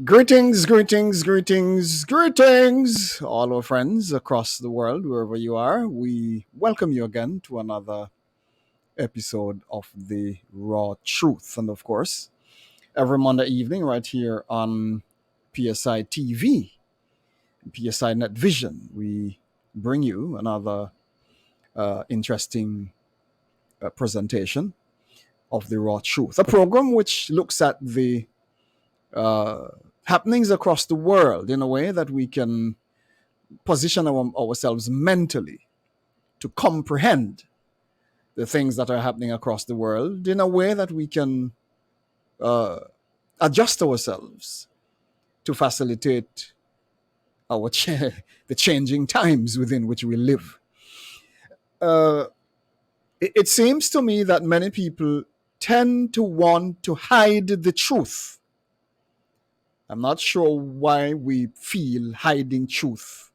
Greetings, greetings, greetings, greetings, all our friends across the world, wherever you are. We welcome you again to another episode of The Raw Truth. And of course, every Monday evening, right here on PSI TV, PSI Net Vision, we bring you another interesting presentation of The Raw Truth, a program which looks at the uh, happenings across the world in a way that we can position ourselves mentally to comprehend the things that are happening across the world in a way that we can uh, adjust ourselves to facilitate the changing times within which we live. Uh, it seems to me that many people tend to want to hide the truth. I'm not sure why we feel hiding truth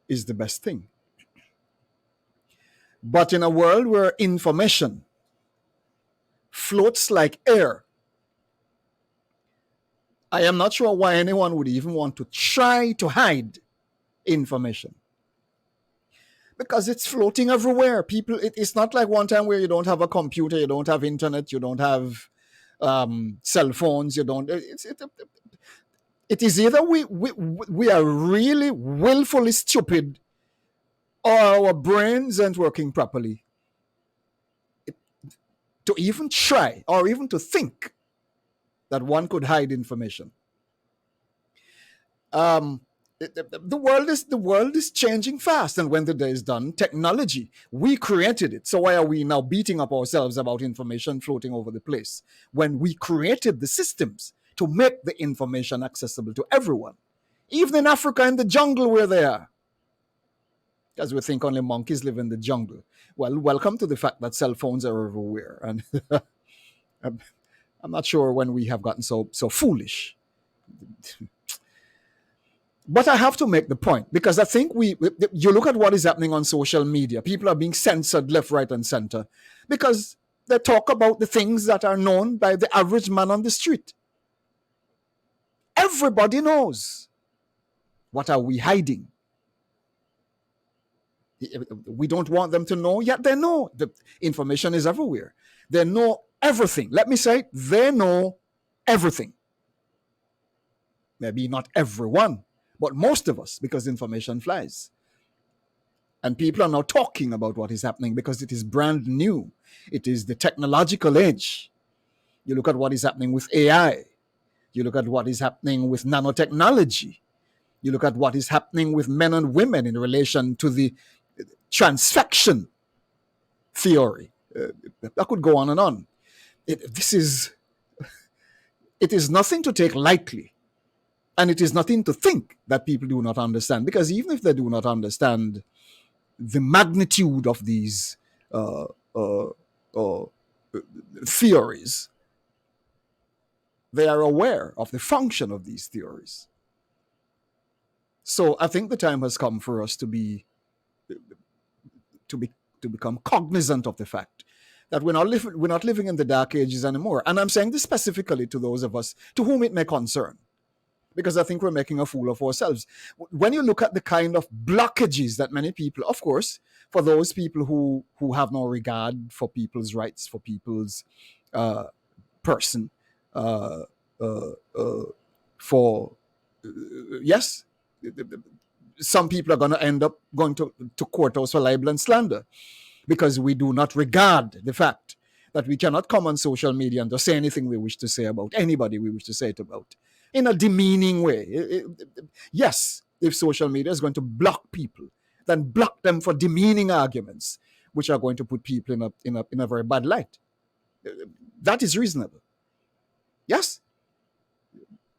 is the best thing. But in a world where information floats like air, I am not sure why anyone would even want to try to hide information because it's floating everywhere. It's not like one time where you don't have a computer, you don't have internet, you don't have cell phones, you don't. It is either we are really willfully stupid or our brains aren't working properly to even try or even to think that one could hide information. um, the world is changing fast, and when the day is done, technology, we created it. So why are we now beating up ourselves about information floating over the place when we created the systems to make the information accessible to everyone, even in Africa, in the jungle where they are, because we think only monkeys live in the jungle. Well, welcome to the fact that cell phones are everywhere, and I'm not sure when we have gotten so foolish. But I have to make the point because I think you look at what is happening on social media. People are being censored left, right, and center because they talk about the things that are known by the average man on the street. Everybody knows. What are we hiding? We don't want them to know, yet they know. The information is everywhere. They know everything. Let me say, they know everything. Maybe not everyone, but most of us, because information flies. And people are now talking about what is happening because it is brand new. It is the technological age. You look at what is happening with AI. You look at what is happening with nanotechnology. You look at what is happening with men and women in relation to the transfection theory. I could go on and on. It is nothing to take lightly. And it is nothing to think that people do not understand. Because even if they do not understand the magnitude of these uh, uh, uh, theories, they are aware of the function of these theories. So I think the time has come for us to to be to become cognizant of the fact that we're not living in the dark ages anymore. And I'm saying this specifically to those of us to whom it may concern, because I think we're making a fool of ourselves. When you look at the kind of blockages that many people, of course, for those people who have no regard for people's rights, for people's uh, person, uh, uh, uh, for yes, some people are going to end up going to courthouse for libel and slander because we do not regard the fact that we cannot come on social media and just say anything we wish to say about anybody we wish to say it about in a demeaning way. Yes, if social media is going to block people, then block them for demeaning arguments, which are going to put people in a very bad light. That is reasonable. Yes.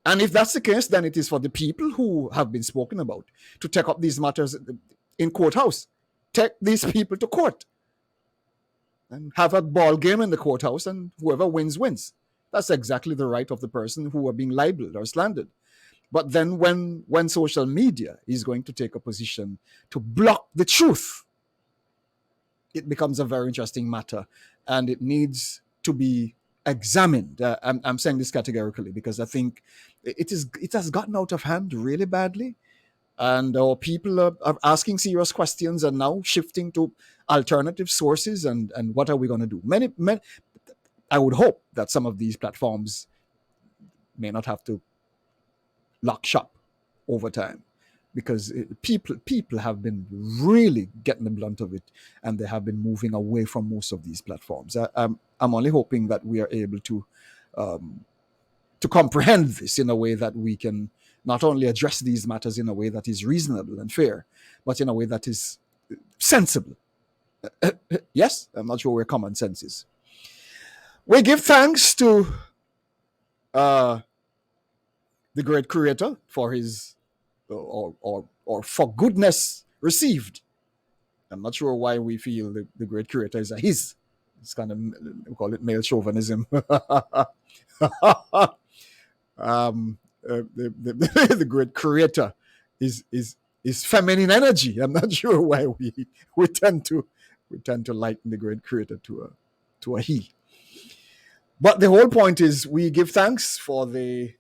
And if that's the case, then it is for the people who have been spoken about to take up these matters in courthouse. Take these people to court and have a ball game in the courthouse, and whoever wins, wins. That's exactly the right of the person who are being libeled or slandered. But then when social media is going to take a position to block the truth, it becomes a very interesting matter, and it needs to be examined. I'm saying this categorically because I think it has gotten out of hand really badly, and people are asking serious questions and now shifting to alternative sources. And what are we going to do? Many, I would hope that some of these platforms may not have to lock shop over time, because people have been really getting the blunt of it, and they have been moving away from most of these platforms. I'm only hoping that we are able um, to comprehend this in a way that we can not only address these matters in a way that is reasonable and fair, but in a way that is sensible. Yes, I'm not sure where common sense is. We give thanks to uh, the great creator for his or for goodness received. I'm not sure why we feel the great creator is a his. It's kind of, we call it male chauvinism. The great creator is feminine energy. I'm not sure why we tend to liken the great creator to a he. But the whole point is we give thanks for the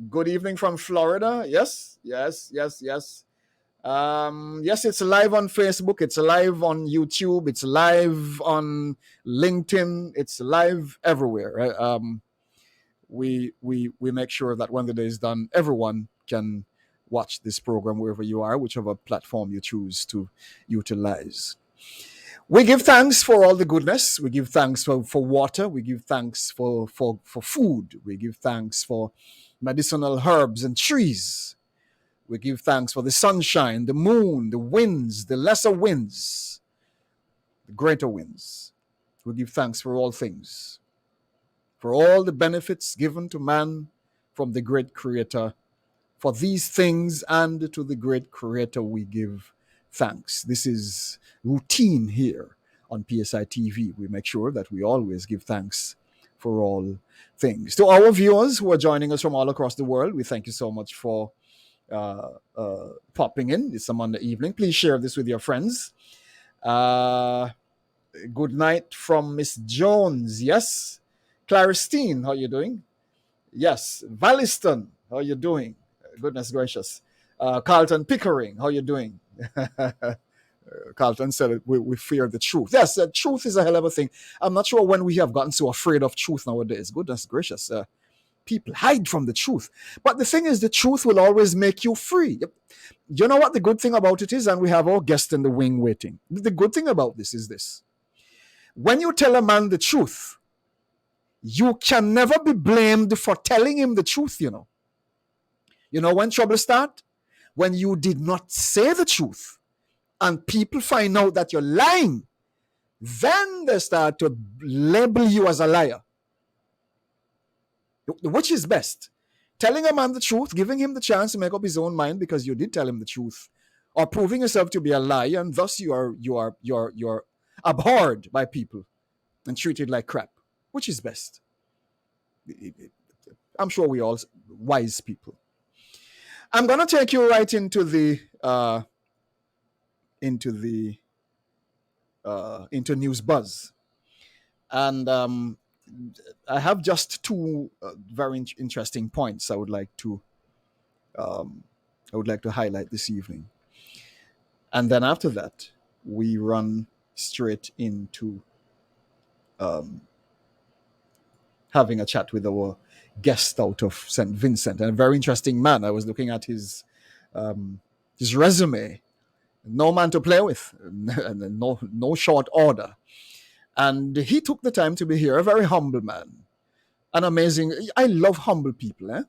good evening from Florida. Yes, yes, yes, yes. Yes, it's live on Facebook. It's live on YouTube. It's live on LinkedIn. It's live everywhere. Right? We make sure that when the day is done, everyone can watch this program wherever you are, whichever platform you choose to utilize. We give thanks for all the goodness. We give thanks for water. We give thanks for food. We give thanks for medicinal herbs and trees. We give thanks for the sunshine, the moon, the winds, the lesser winds, the greater winds. We give thanks for all things, for all the benefits given to man from the great creator. For these things and to the great creator we give thanks. This is routine here on PSI TV. We make sure that we always give thanks for all things. To our viewers who are joining us from all across the world, we thank you so much for popping in. It's a Monday evening. Please share this with your friends. Good night from Miss Jones. Yes. Claristine, how you doing? Yes. Valiston, how you doing? Goodness gracious. Carlton Pickering, how you doing? Carlton said we fear the truth. Yes, the truth is a hell of a thing. I'm not sure when we have gotten so afraid of truth nowadays. Goodness gracious. People hide from the truth. But the thing is, the truth will always make you free. You know what the good thing about it is? And we have our guest in the wing waiting. The good thing about this is this. When you tell a man the truth, you can never be blamed for telling him the truth, you know. You know when trouble starts? When you did not say the truth and people find out that you're lying, then they start to label you as a liar. Which is best? Telling a man the truth, giving him the chance to make up his own mind because you did tell him the truth, or proving yourself to be a liar, and thus you're abhorred by people and treated like crap. Which is best? I'm sure we all wise people. I'm gonna take you right into the into news buzz, and I have just two very interesting points I would like to highlight this evening, and then after that we run straight into having a chat with our guest out of St. Vincent, and a very interesting man. I was looking at his resume. No man to play with, and no short order. And he took the time to be here. A very humble man, an amazing. I love humble people.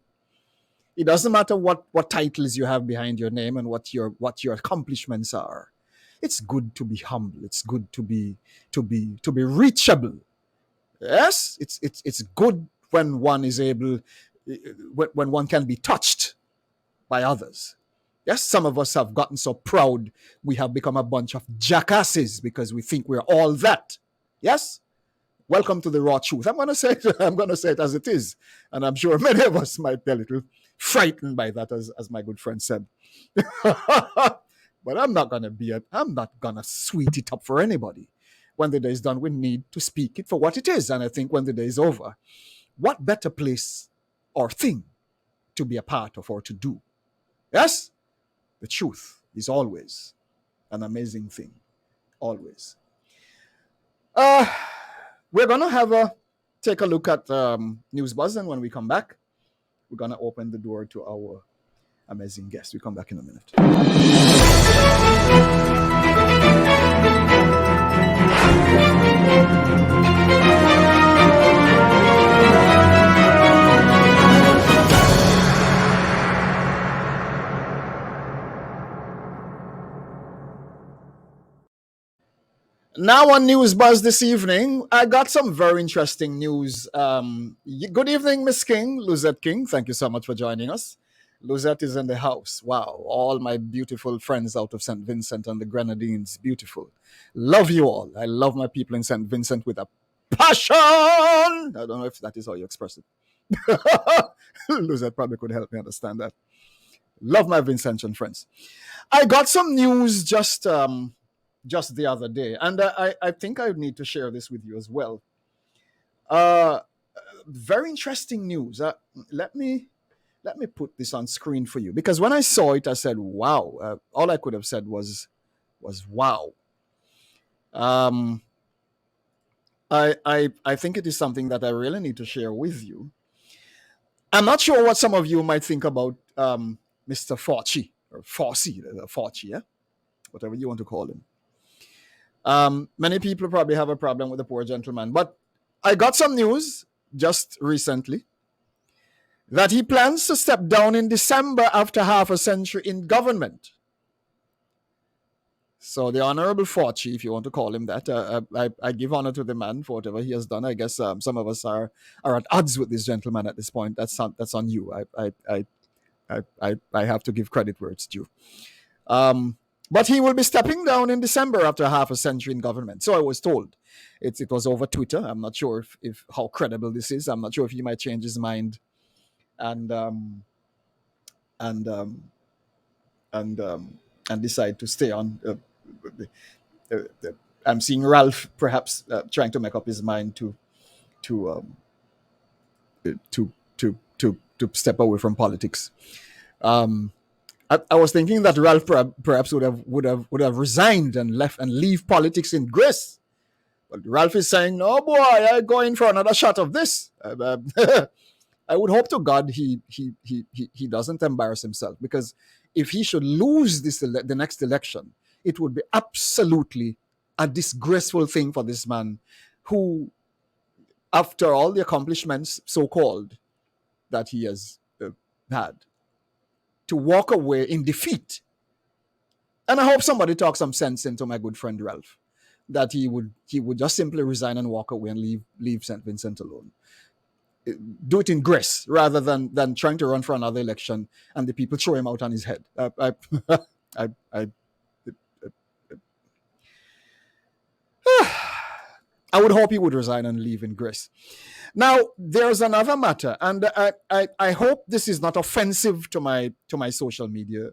It doesn't matter what titles you have behind your name and what your accomplishments are. It's good to be humble. It's good to be reachable. Yes, it's good when one is able, when one can be touched by others. Yes, some of us have gotten so proud we have become a bunch of jackasses because we think we're all that. Yes? Welcome to the raw truth. I'm gonna say it as it is. And I'm sure many of us might be a little frightened by that, as my good friend said. But I'm not gonna sweet it up for anybody. when the day is done, we need to speak it for what it is. And I think when the day is over, what better place or thing to be a part of or to do? Yes? The truth is always an amazing thing. Always. We're going to take a look at News Buzz, and when we come back, we're going to open the door to our amazing guest. We come back in a minute. Now on News Buzz this evening, I got some very interesting news. Good evening, Miss King, Luzette King. Thank you so much for joining us. Luzette is in the house. Wow, all my beautiful friends out of St. Vincent and the Grenadines, beautiful. Love you all. I love my people in St. Vincent with a passion. I don't know if that is how you express it. Luzette probably could help me understand that. Love my Vincentian friends. I got some news just the other day, and I think I need to share this with you as well. Very interesting news. Let me put this on screen for you, because when I saw it, I said, "Wow!" All I could have said was "Wow." I think it is something that I really need to share with you. I'm not sure what some of you might think about Mr. Fauci or Fauci, yeah, whatever you want to call him. Many people probably have a problem with the poor gentleman, but I got some news just recently that he plans to step down in December after half a century in government. So the Honorable Fauci, if you want to call him that, I give honor to the man for whatever he has done. I guess some of us are at odds with this gentleman at this point. That's on you. I have to give credit where it's due. But he will be stepping down in December after half a century in government. So I was told. It was over Twitter. I'm not sure if how credible this is. I'm not sure if he might change his mind and decide to stay on. I'm seeing Ralph perhaps trying to make up his mind to step away from politics. I was thinking that Ralph perhaps would have resigned and left and leave politics in grace. But Ralph is saying, "No, boy, I'm going for another shot of this." I would hope to God he doesn't embarrass himself, because if he should lose the next election, it would be absolutely a disgraceful thing for this man, who, after all the accomplishments, so-called, that he has had, to walk away in defeat. And I hope somebody talks some sense into my good friend Ralph, that he would just simply resign and walk away and leave St. Vincent alone. Do it in grace rather than trying to run for another election and the people throw him out on his head. I would hope he would resign and leave in grace. Now, there's another matter, and I hope this is not offensive to my social media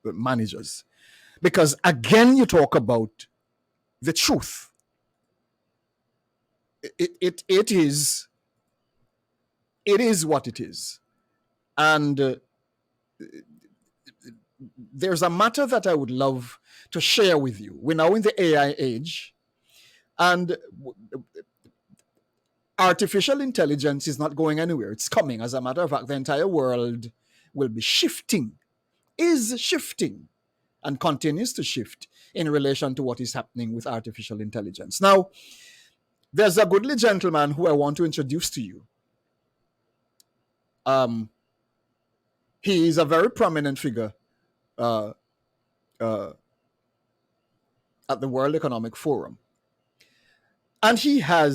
managers, because again, you talk about the truth. It is what it is, and there's a matter that I would love to share with you. We're now in the AI age, and artificial intelligence is not going anywhere. It's coming. As a matter of fact, the entire world will be shifting, and continues to shift in relation to what is happening with artificial intelligence. Now, there's a goodly gentleman who I want to introduce to you. He is a very prominent figure at the World Economic Forum. And he had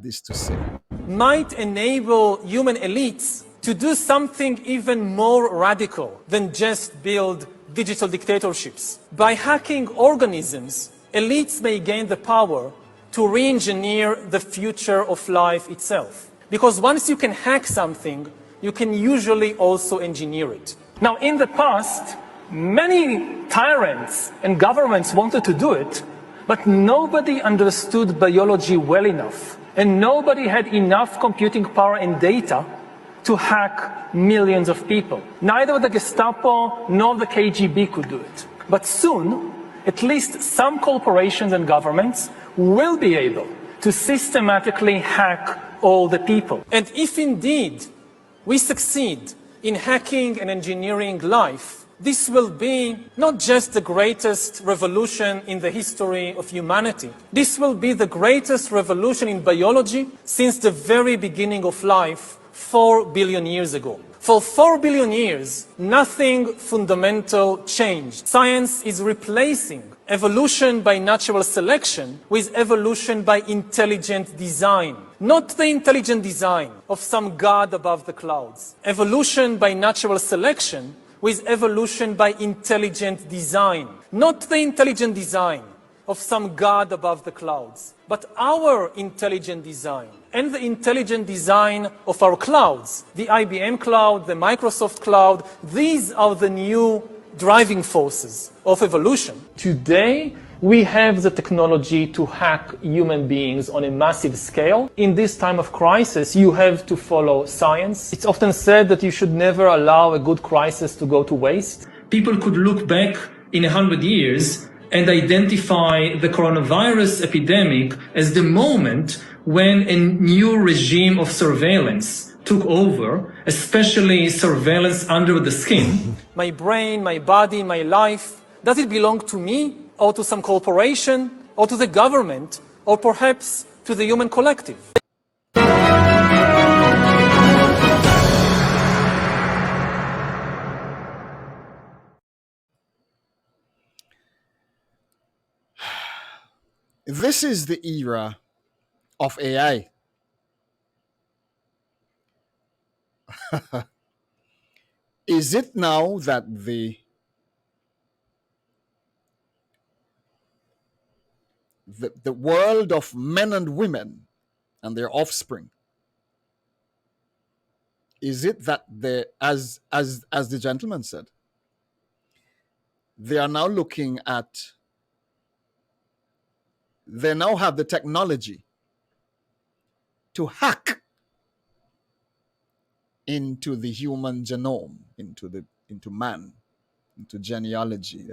this to say. Might enable human elites to do something even more radical than just build digital dictatorships. By hacking organisms, elites may gain the power to re-engineer the future of life itself. Because once you can hack something, you can usually also engineer it. Now, in the past, Many tyrants and governments wanted to do it, but nobody understood biology well enough, and nobody had enough computing power and data to hack millions of people. Neither the Gestapo nor the KGB could do it. But soon, at least some corporations and governments will be able to systematically hack all the people. And if indeed we succeed in hacking and engineering life, this will be not just the greatest revolution in the history of humanity. This will be the greatest revolution in biology since the very beginning of life 4 billion years ago. For 4 billion years, nothing fundamental changed. Science is replacing evolution by natural selection with evolution by intelligent design. Not the intelligent design of some god above the clouds. Evolution by natural selection with evolution by intelligent design. Not the intelligent design of some god above the clouds, but our intelligent design and the intelligent design of our clouds. The IBM cloud, the Microsoft cloud, these are the new driving forces of evolution. Today, we have the technology to hack human beings on a massive scale. In this time of crisis, you have to follow science. It's often said that you should never allow a good crisis to go to waste. People could look back in 100 years and identify the coronavirus epidemic as the moment when a new regime of surveillance took over, especially surveillance under the skin. My brain, my body, my life, does it belong to me or to some corporation or to the government or perhaps to the human collective? This is the era of AI. Is it now that the world of men and women and their offspring, is it that they, as the gentleman said, they are now looking at, they now have the technology to hack into the human genome, into man, into genealogy,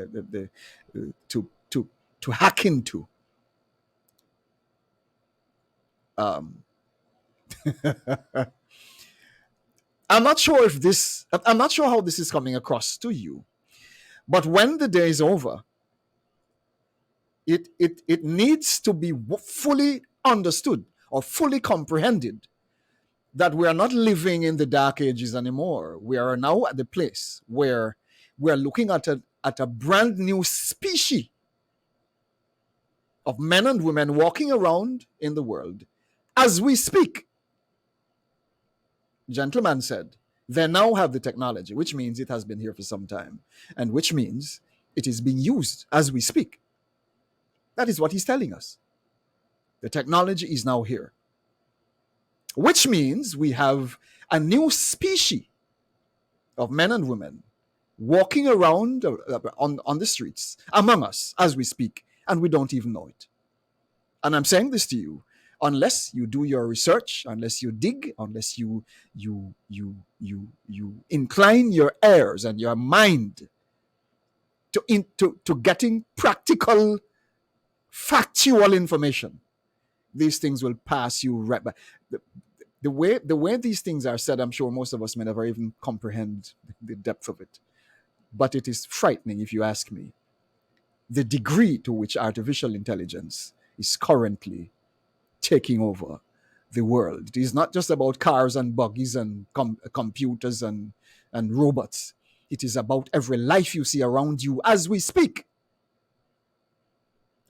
to hack into. I'm not sure I'm not sure how this is coming across to you, but when the day is over, it needs to be fully understood or fully comprehended that we are not living in the dark ages anymore. We are now at the place where we are looking at a brand new species of men and women walking around in the world as we speak. Gentleman said, they now have the technology, which means it has been here for some time, and which means it is being used as we speak. That is what he's telling us. The technology is now here, which means we have a new species of men and women walking around on the streets among us as we speak, and we don't even know it. And I'm saying this to you, unless you do your research, unless you dig, unless you incline your ears and your mind to getting practical, factual information, these things will pass you right by. The way these things are said, I'm sure most of us may never even comprehend the depth of it. But it is frightening, if you ask me, the degree to which artificial intelligence is currently taking over the world. It is not just about cars and buggies and computers and robots. It is about every life you see around you as we speak.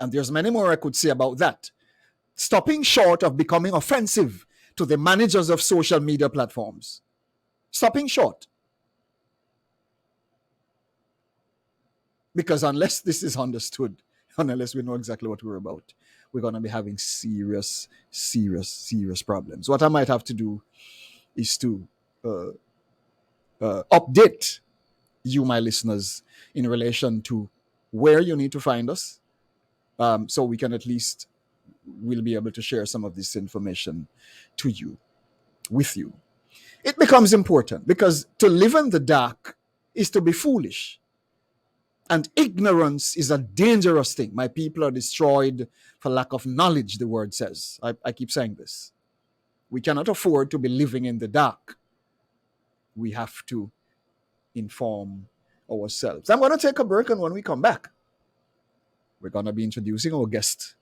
And there's many more I could say about that, stopping short of becoming offensive to the managers of social media platforms. Stopping short. Because unless this is understood, and unless we know exactly what we're about, we're going to be having serious problems. What I might have to do is to update you, my listeners, in relation to where you need to find us, so we can at least we'll be able to share some of this information to you, with you. It becomes important because to live in the dark is to be foolish. And ignorance is a dangerous thing. My people are destroyed for lack of knowledge, the word says. I keep saying this. We cannot afford to be living in the dark. We have to inform ourselves. I'm going to take a break, and when we come back, we're going to be introducing our guest.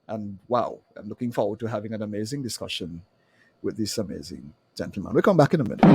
And wow, I'm looking forward to having an amazing discussion with this amazing gentleman. We'll come back in a minute.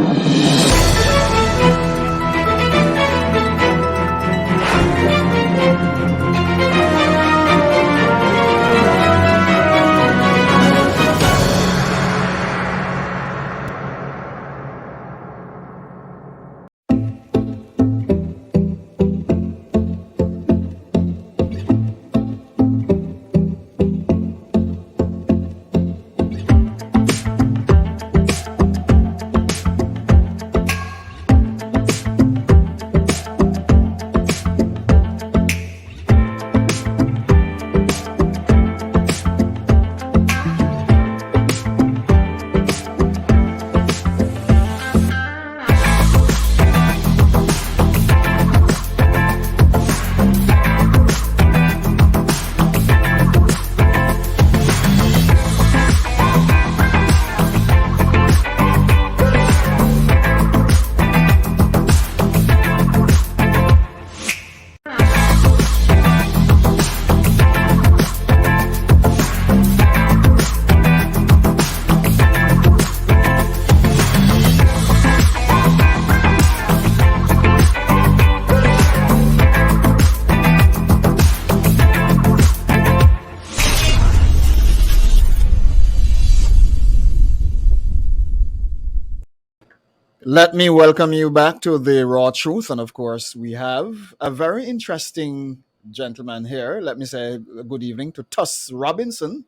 Let me welcome you back to the Raw Truth. And of course, we have a very interesting gentleman here. Let me say good evening to Tuss Robinson.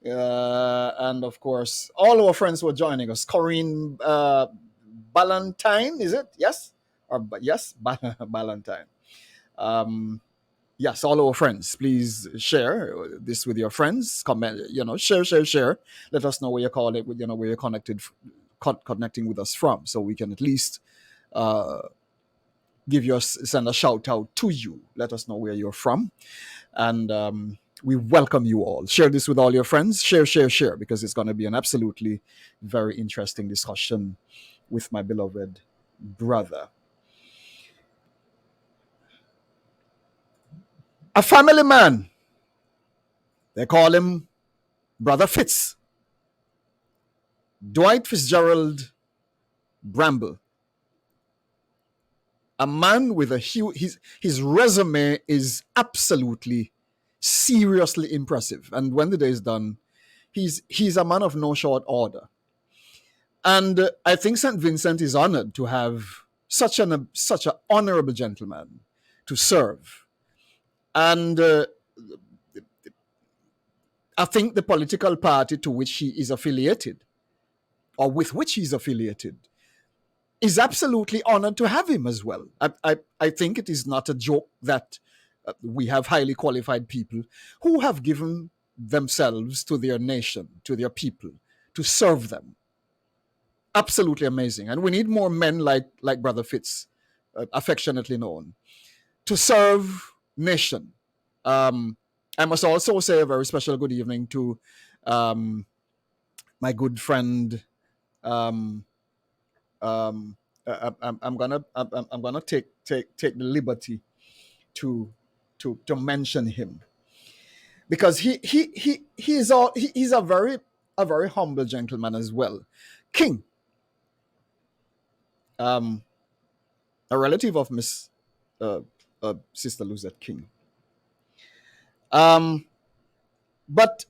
And of course, all our friends who are joining us. Corinne Ballantyne, is it? Yes? Or yes, Ballantyne. Yes, all our friends, please share this with your friends. Comment, share. Let us know where you call it, where you're connecting with us from, so we can at least uh, send a shout out to you. Let us know where you're from, and we welcome you all. Share this with all your friends. Share, because it's going to be an absolutely very interesting discussion with my beloved brother. A family man. They call him Brother Fitz. Dwight Fitzgerald Bramble. A man with a huge, his resume is absolutely, seriously impressive. And when the day is done, he's a man of no short order. And I think St. Vincent is honored to have such an honorable gentleman to serve. And I think the political party to which he is affiliated, or with which he's affiliated, is absolutely honored to have him as well. I think it is not a joke that we have highly qualified people who have given themselves to their nation, to their people, to serve them. Absolutely amazing. And we need more men like Brother Fitz, affectionately known, to serve nation. I must also say a very special good evening to my good friend. I'm gonna take the liberty to mention him, because he's a very humble gentleman as well. King, a relative of Miss Sister Luzette King. But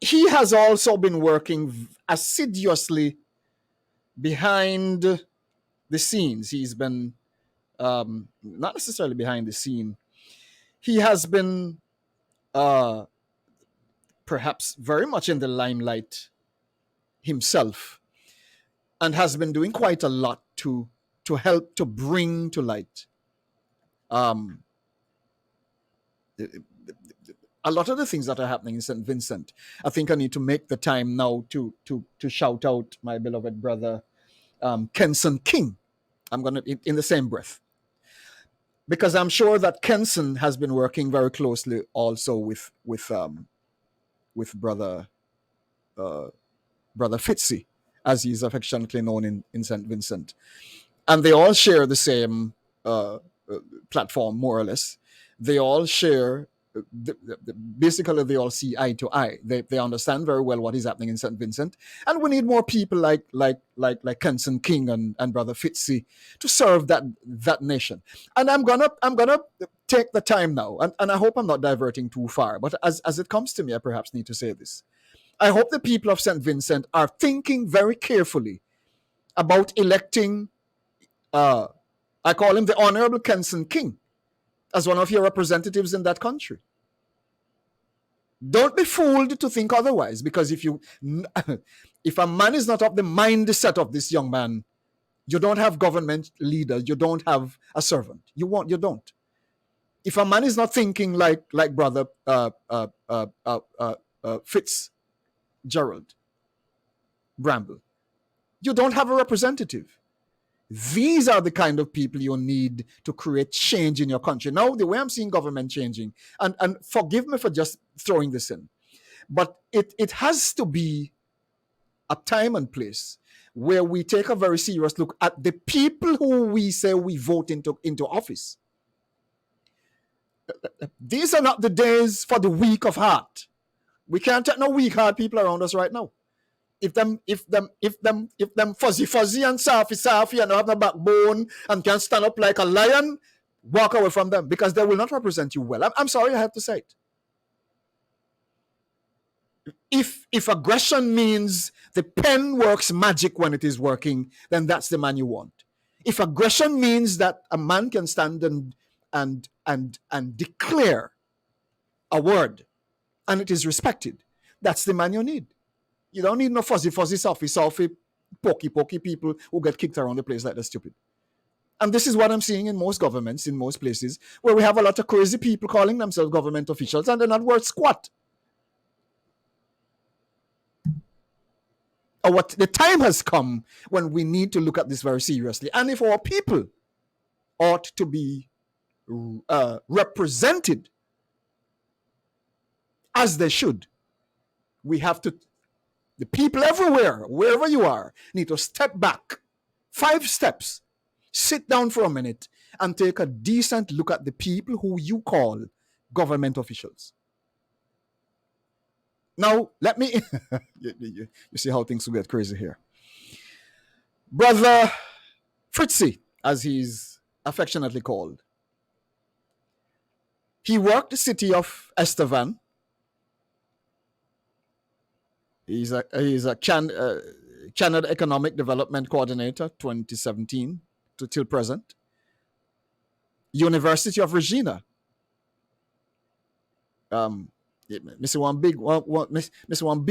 he has also been working assiduously behind the scenes. He's been not necessarily behind the scene. He has been perhaps very much in the limelight himself, and has been doing quite a lot to to help to bring to light um, a lot of the things that are happening in St. Vincent. I think I need to make the time now to shout out my beloved brother Kenson King. I'm going to, in the same breath, because I'm sure that Kenson has been working very closely also with brother Fitzy, as he's affectionately known in St. Vincent, and they all share the same uh, platform, more or less. They all share. Basically, they all see eye to eye. They understand very well what is happening in St. Vincent, and we need more people like Kenson King and Brother Fitzy to serve that nation. And I'm gonna take the time now, and I hope I'm not diverting too far. But as it comes to me, I perhaps need to say this. I hope the people of St. Vincent are thinking very carefully about electing. I call him the Honorable Kenson King as one of your representatives in that country. Don't be fooled to think otherwise, because if a man is not of the mindset of this young man, you don't have government leaders, you don't have a servant. You don't. If a man is not thinking like brother Fitzgerald Bramble, you don't have a representative. These are the kind of people you need to create change in your country. Now, the way I'm seeing government changing, and forgive me for just throwing this in, but it has to be a time and place where we take a very serious look at the people who we say we vote into office. These are not the days for the weak of heart. We can't take no weak heart people around us right now. If them fuzzy and softy and have no backbone and can stand up like a lion, walk away from them, because they will not represent you well. I'm sorry I have to say it. If aggression means the pen works magic when it is working, then that's the man you want. If aggression means that a man can stand and declare a word and it is respected, that's the man you need. You don't need no fuzzy, softy, pokey people who get kicked around the place like they're stupid. And this is what I'm seeing in most governments, in most places, where we have a lot of crazy people calling themselves government officials and they're not worth squat. The time has come when we need to look at this very seriously. And if our people ought to be represented as they should, we have to, the people everywhere, wherever you are, need to step back 5 steps, sit down for a minute, and take a decent look at the people who you call government officials. Now, let me, you see how things will get crazy here. Brother Fritzy, as he's affectionately called, he worked the city of Estevan. He's a Canada Economic Development Coordinator, 2017 till present. University of Regina. Mr. One big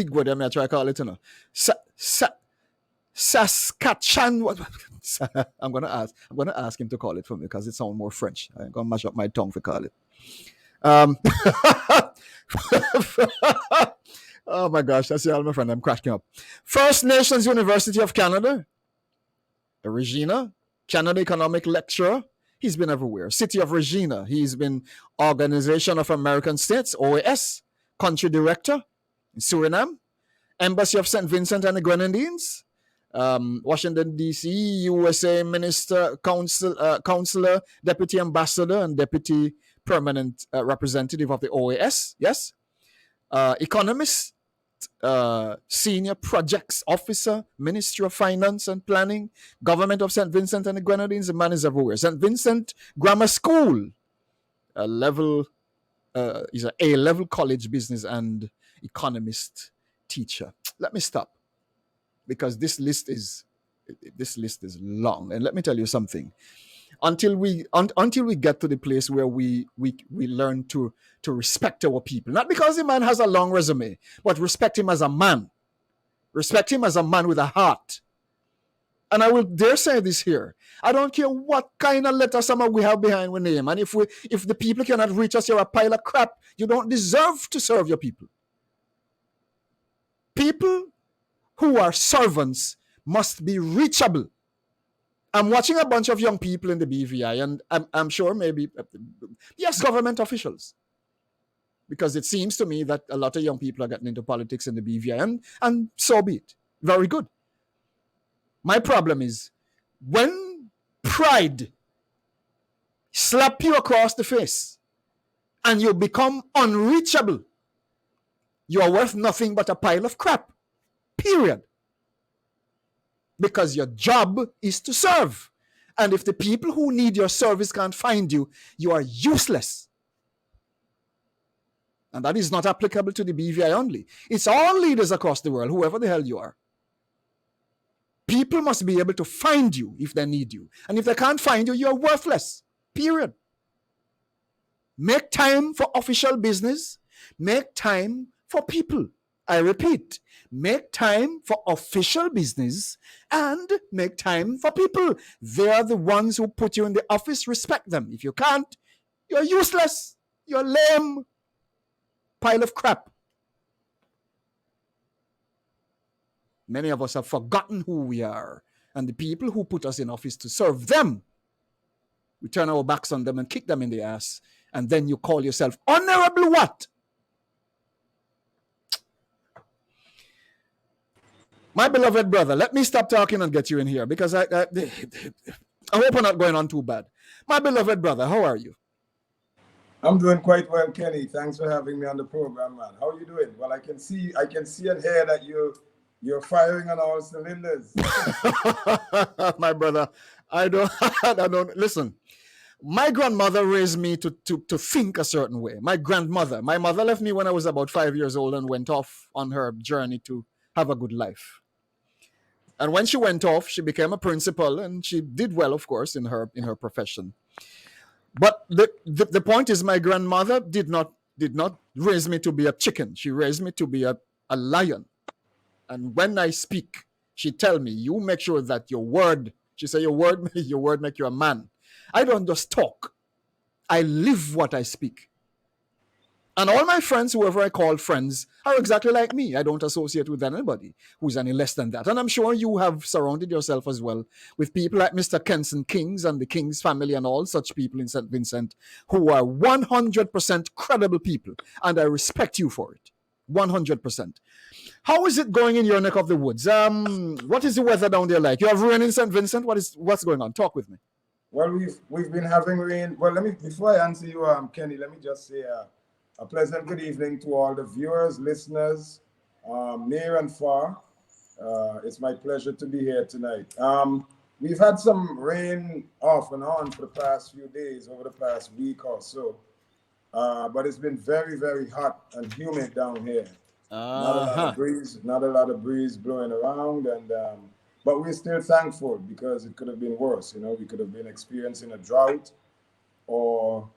word I try to call it, you know. Saskatchewan. I'm gonna ask him to call it for me because it sounds more French. I'm gonna mash up my tongue to call it. Oh my gosh, that's all, my friend. I'm cracking up. First Nations University of Canada, Regina, Canada Economic Lecturer. He's been everywhere. City of Regina. He's been Organization of American States, OAS, Country Director in Suriname, Embassy of St. Vincent and the Grenadines, Washington, D.C., USA Minister, Counselor, Deputy Ambassador, and Deputy Permanent Representative of the OAS. Yes. Economist, Senior Projects Officer, Ministry of Finance and Planning, Government of St. Vincent and the Grenadines. The man is everywhere. St. Vincent Grammar School, he's an A-level college business and economist teacher. Let me stop, because this list is long. And let me tell you something. Until we get to the place where we learn to respect our people, not because the man has a long resume, but respect him as a man. Respect him as a man with a heart. And I will dare say this here. I don't care what kind of letter some of we have behind our name. And if the people cannot reach us, you're a pile of crap. You don't deserve to serve your people. People who are servants must be reachable. I'm watching a bunch of young people in the BVI, and I'm sure maybe, yes, government officials. Because it seems to me that a lot of young people are getting into politics in the BVI, and so be it. Very good. My problem is when pride slap you across the face and you become unreachable, you are worth nothing but a pile of crap. Period. Because your job is to serve. And if the people who need your service can't find you, you are useless. And that is not applicable to the BVI only. It's all leaders across the world, whoever the hell you are. People must be able to find you if they need you. And if they can't find you, you're worthless. Period. Make time for official business. Make time for people. I repeat, make time for official business and make time for people. They're the ones who put you in the office. Respect them. If you can't, you're useless. You're lame. Pile of crap. Many of us have forgotten who we are. And the people who put us in office to serve them, we turn our backs on them and kick them in the ass. And then you call yourself honorable what? My beloved brother, let me stop talking and get you in here because I hope I'm not going on too bad. My beloved brother, how are you? I'm doing quite well, Kenny. Thanks for having me on the program, man. How are you doing? Well, I can see and hear that you're firing on all cylinders. My brother, I don't listen. My grandmother raised me to think a certain way. My mother left me when I was about 5 years old and went off on her journey to have a good life. And when she went off, she became a principal and she did well, of course, in her profession. But the point is, my grandmother did not raise me to be a chicken. She raised me to be a lion. And when I speak, she tell me, you make sure that your word, she say, your word make you a man. I don't just talk. I live what I speak. And all my friends, whoever I call friends, are exactly like me. I don't associate with anybody who's any less than that. And I'm sure you have surrounded yourself as well with people like Mr. Kenson Kings and the Kings family and all such people in St. Vincent who are 100% credible people. And I respect you for it. 100%. How is it going in your neck of the woods? What is the weather down there like? You have rain in St. Vincent? What's going on? Talk with me. Well, we've been having rain. Well, before I answer you, Kenny, let me just say a pleasant good evening to all the viewers, listeners, near and far. It's my pleasure to be here tonight. We've had some rain off and on for the past few days, over the past week or so. But it's been very, very hot and humid down here. Not a lot of breeze blowing around, and but we're still thankful because it could have been worse. We could have been experiencing a drought, or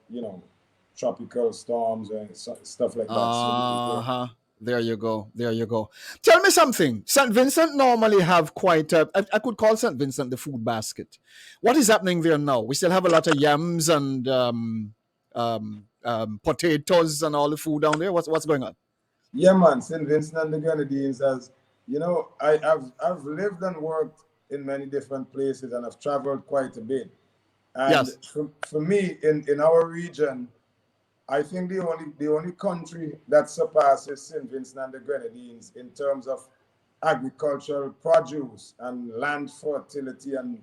tropical storms and stuff like that. There you go. Tell me something. St. Vincent normally have quite I could call St. Vincent the food basket. What is happening there now? We still have a lot of yams and potatoes and all the food down there. What's going on? Yeah, man. St. Vincent and the Grenadines, as you know, I've lived and worked in many different places, and I've traveled quite a bit. And yes. for me, in our region, I think the only country that surpasses St. Vincent and the Grenadines in terms of agricultural produce and land fertility, and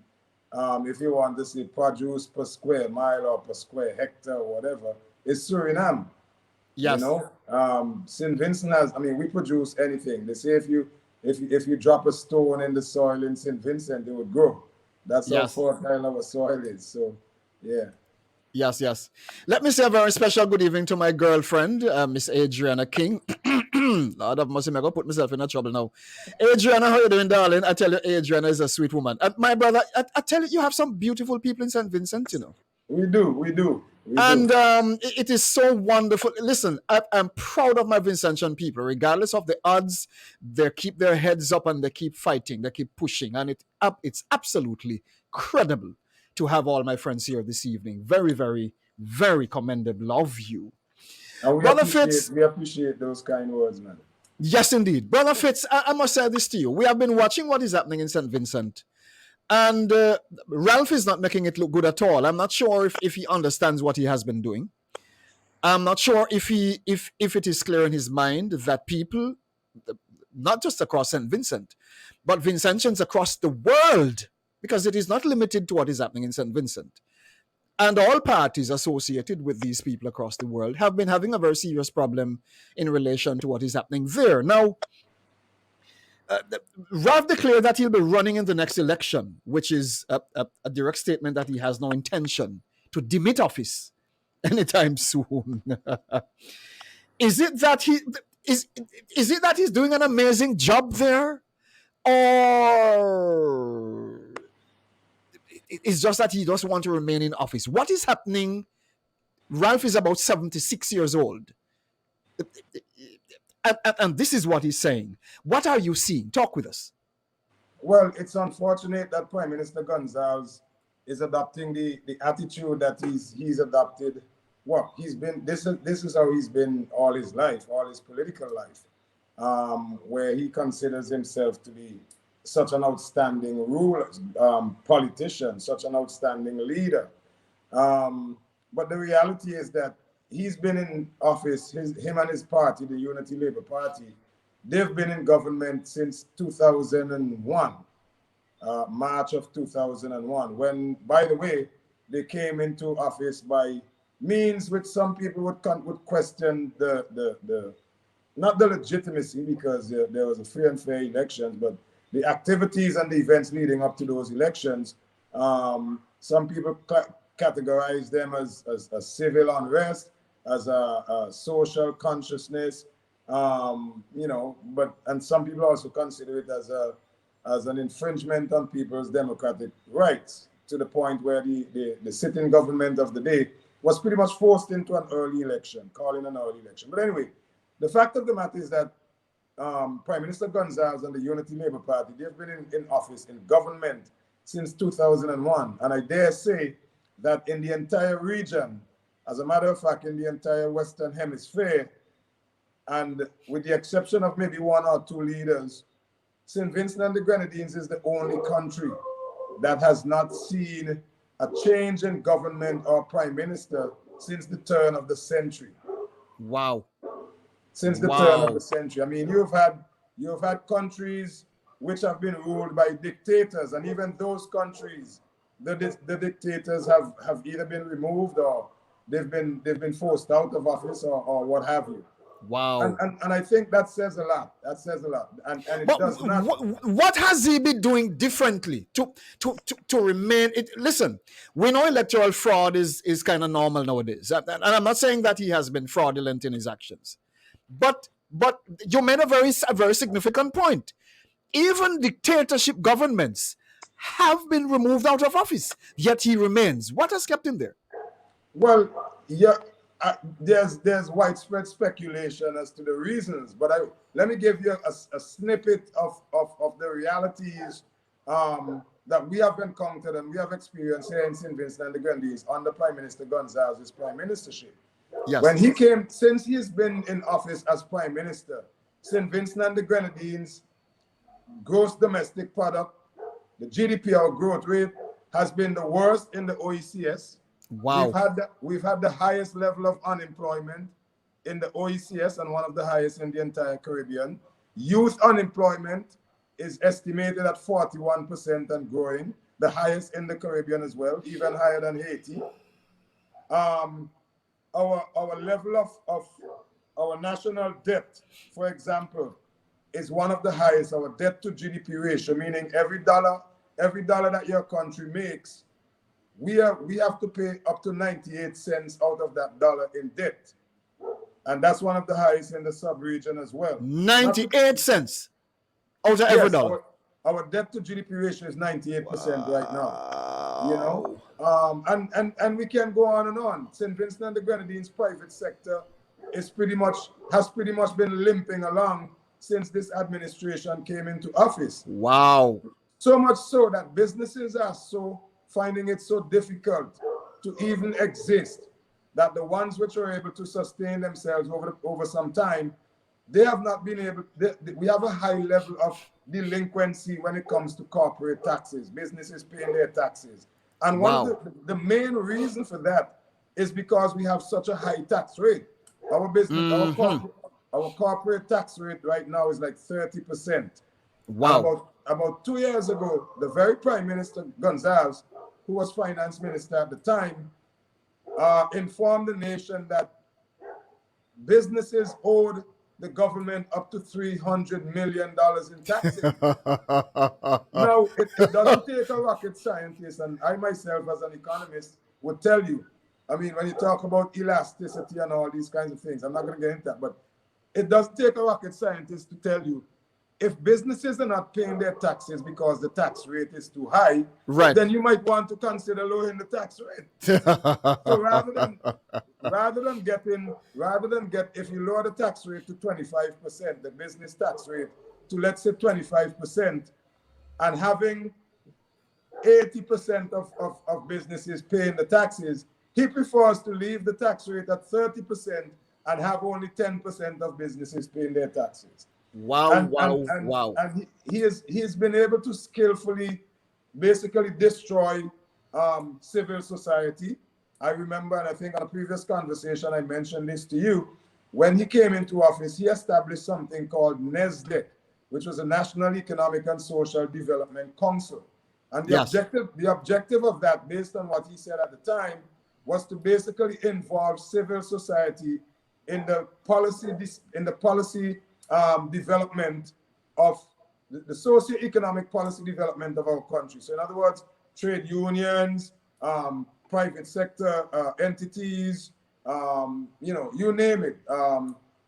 if you want to say produce per square mile or per square hectare or whatever, is Suriname. Yes. St. Vincent has, we produce anything. They say if you drop a stone in the soil in St. Vincent, it would grow. That's how fertile our soil is. So, yeah. Yes. Let me say a very special good evening to my girlfriend, Miss Adriana King. Lord have mercy, I'm going to put myself in a trouble now. Adriana, how are you doing, darling? I tell you, Adriana is a sweet woman. My brother, I tell you, you have some beautiful people in St. Vincent, We do. We do. And it is so wonderful. Listen, I'm proud of my Vincentian people. Regardless of the odds, they keep their heads up and they keep fighting. They keep pushing, and it's absolutely credible to have all my friends here this evening. Very, very, very commendable of you, And Brother Fitz. we appreciate those kind words, man. Yes, indeed, Brother Fitz. I must say this to you: we have been watching what is happening in Saint Vincent. And Ralph is not making it look good at all. I'm not sure if he understands what he has been doing. I'm not sure if it is clear in his mind that people, not just across St. Vincent, but Vincentians across the world, because it is not limited to what is happening in St. Vincent. And all parties associated with these people across the world have been having a very serious problem in relation to what is happening there. Now, Ralph declared that he'll be running in the next election, which is a direct statement that he has no intention to demit office anytime soon. Is it that is it that he's doing an amazing job there, or it's just that he doesn't want to remain in office? What is happening? Ralph is about 76 years old. And this is what he's saying. What are you seeing? Talk with us. Well, it's unfortunate that Prime Minister Gonzalez is adopting the attitude that he's adopted. Well, he's been this is how he's been all his life, all his political life, where he considers himself to be such an outstanding ruler, politician, such an outstanding leader. But the reality is that he's been in office, him and his party, the Unity Labour Party, they've been in government since 2001, March of 2001, when, by the way, they came into office by means which some people would question not the legitimacy, because there was a free and fair elections, but the activities and the events leading up to those elections. Some people categorize them as civil unrest, as a social consciousness, and some people also consider it as an infringement on people's democratic rights, to the point where the sitting government of the day was pretty much forced into an early election, calling an early election. But anyway, the fact of the matter is that Prime Minister Gonzalez and the Unity Labour Party, they've been in office, in government, since 2001. And I dare say that in the entire region, as a matter of fact, in the entire Western Hemisphere, and with the exception of maybe one or two leaders, St. Vincent and the Grenadines is the only country that has not seen a change in government or prime minister since the turn of the century. Wow. Since the turn of the century. I mean, you've had countries which have been ruled by dictators, and even those countries, the dictators have either been removed or they've been forced out of office or what have you. Wow. And I think that says a lot. That says a lot. And it But does not. what has he been doing differently to remain? Listen, we know electoral fraud is kind of normal nowadays, and I'm not saying that he has been fraudulent in his actions, but you made a very significant point. Even dictatorship governments have been removed out of office, yet he remains. What has kept him there? Well, yeah. There's widespread speculation as to the reasons, but let me give you a snippet of the realities that we have encountered and we have experienced here in St. Vincent and the Grenadines under Prime Minister Gonzalez's prime ministership. Yes. When he came, since he's been in office as prime minister, St. Vincent and the Grenadines gross domestic product, the GDP, our growth rate, has been the worst in the OECS. Wow. We've had the highest level of unemployment in the OECS and one of the highest in the entire Caribbean. Youth unemployment is estimated at 41% and growing, the highest in the Caribbean as well, even higher than Haiti. Our level of our national debt, for example, is one of the highest. Our debt to GDP ratio, meaning every dollar that your country makes, we have to pay up to 98 cents out of that dollar in debt. And that's one of the highest in the sub-region as well. 98 cents out of every dollar. Our debt to GDP ratio is 98% right now. You know, Wow. and we can go on and on. St. Vincent and the Grenadines private sector is pretty much been limping along since this administration came into office. Wow. So much so that businesses are so finding it so difficult to even exist that the ones which are able to sustain themselves over some time, they have not been able. We have a high level of delinquency when it comes to corporate taxes, businesses paying their taxes, and one of Wow. the main reason for that is because we have such a high tax rate. Our business, Mm-hmm. our corporate tax rate right now is like 30%. And Wow. about 2 years ago, the very Prime Minister Gonzalez, who was finance minister at the time, informed the nation that businesses owed the government up to $300 million in taxes. Now, it doesn't take a rocket scientist, and I myself, as an economist, would tell you. I mean, when you talk about elasticity and all these kinds of things, I'm not going to get into that, but it doesn't take a rocket scientist to tell you if businesses are not paying their taxes because the tax rate is too high, Right. then you might want to consider lowering the tax rate. So rather than get if you lower the tax rate to 25%, the business tax rate to let's say 25%, and having 80% of businesses paying the taxes, he prefers to leave the tax rate at 30% and have only 10% of businesses paying their taxes. Wow. And and Wow. and, Wow. and he's been able to skillfully basically destroy civil society. I remember, and I think on a previous conversation I mentioned this to you. When he came into office, he established something called NESDEC, which was a National Economic and Social Development Council. And Yes. the objective of that, based on what he said at the time, was to basically involve civil society in the policy development of the socio-economic policy development of our country. So, in other words, trade unions, private sector entities, you name it,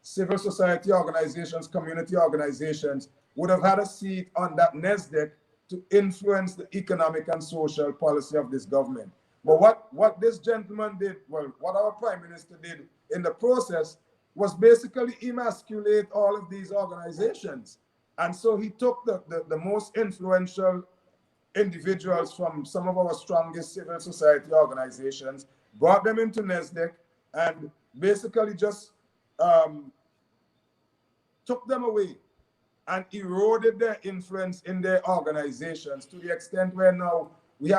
civil society organizations, community organizations would have had a seat on that NESDEC to influence the economic and social policy of this government. But what this gentleman did, well, what our prime minister did in the process was basically emasculate all of these organizations. And so he took the most influential individuals from some of our strongest civil society organizations, brought them into NESDEC, and basically just took them away and eroded their influence in their organizations to the extent where now we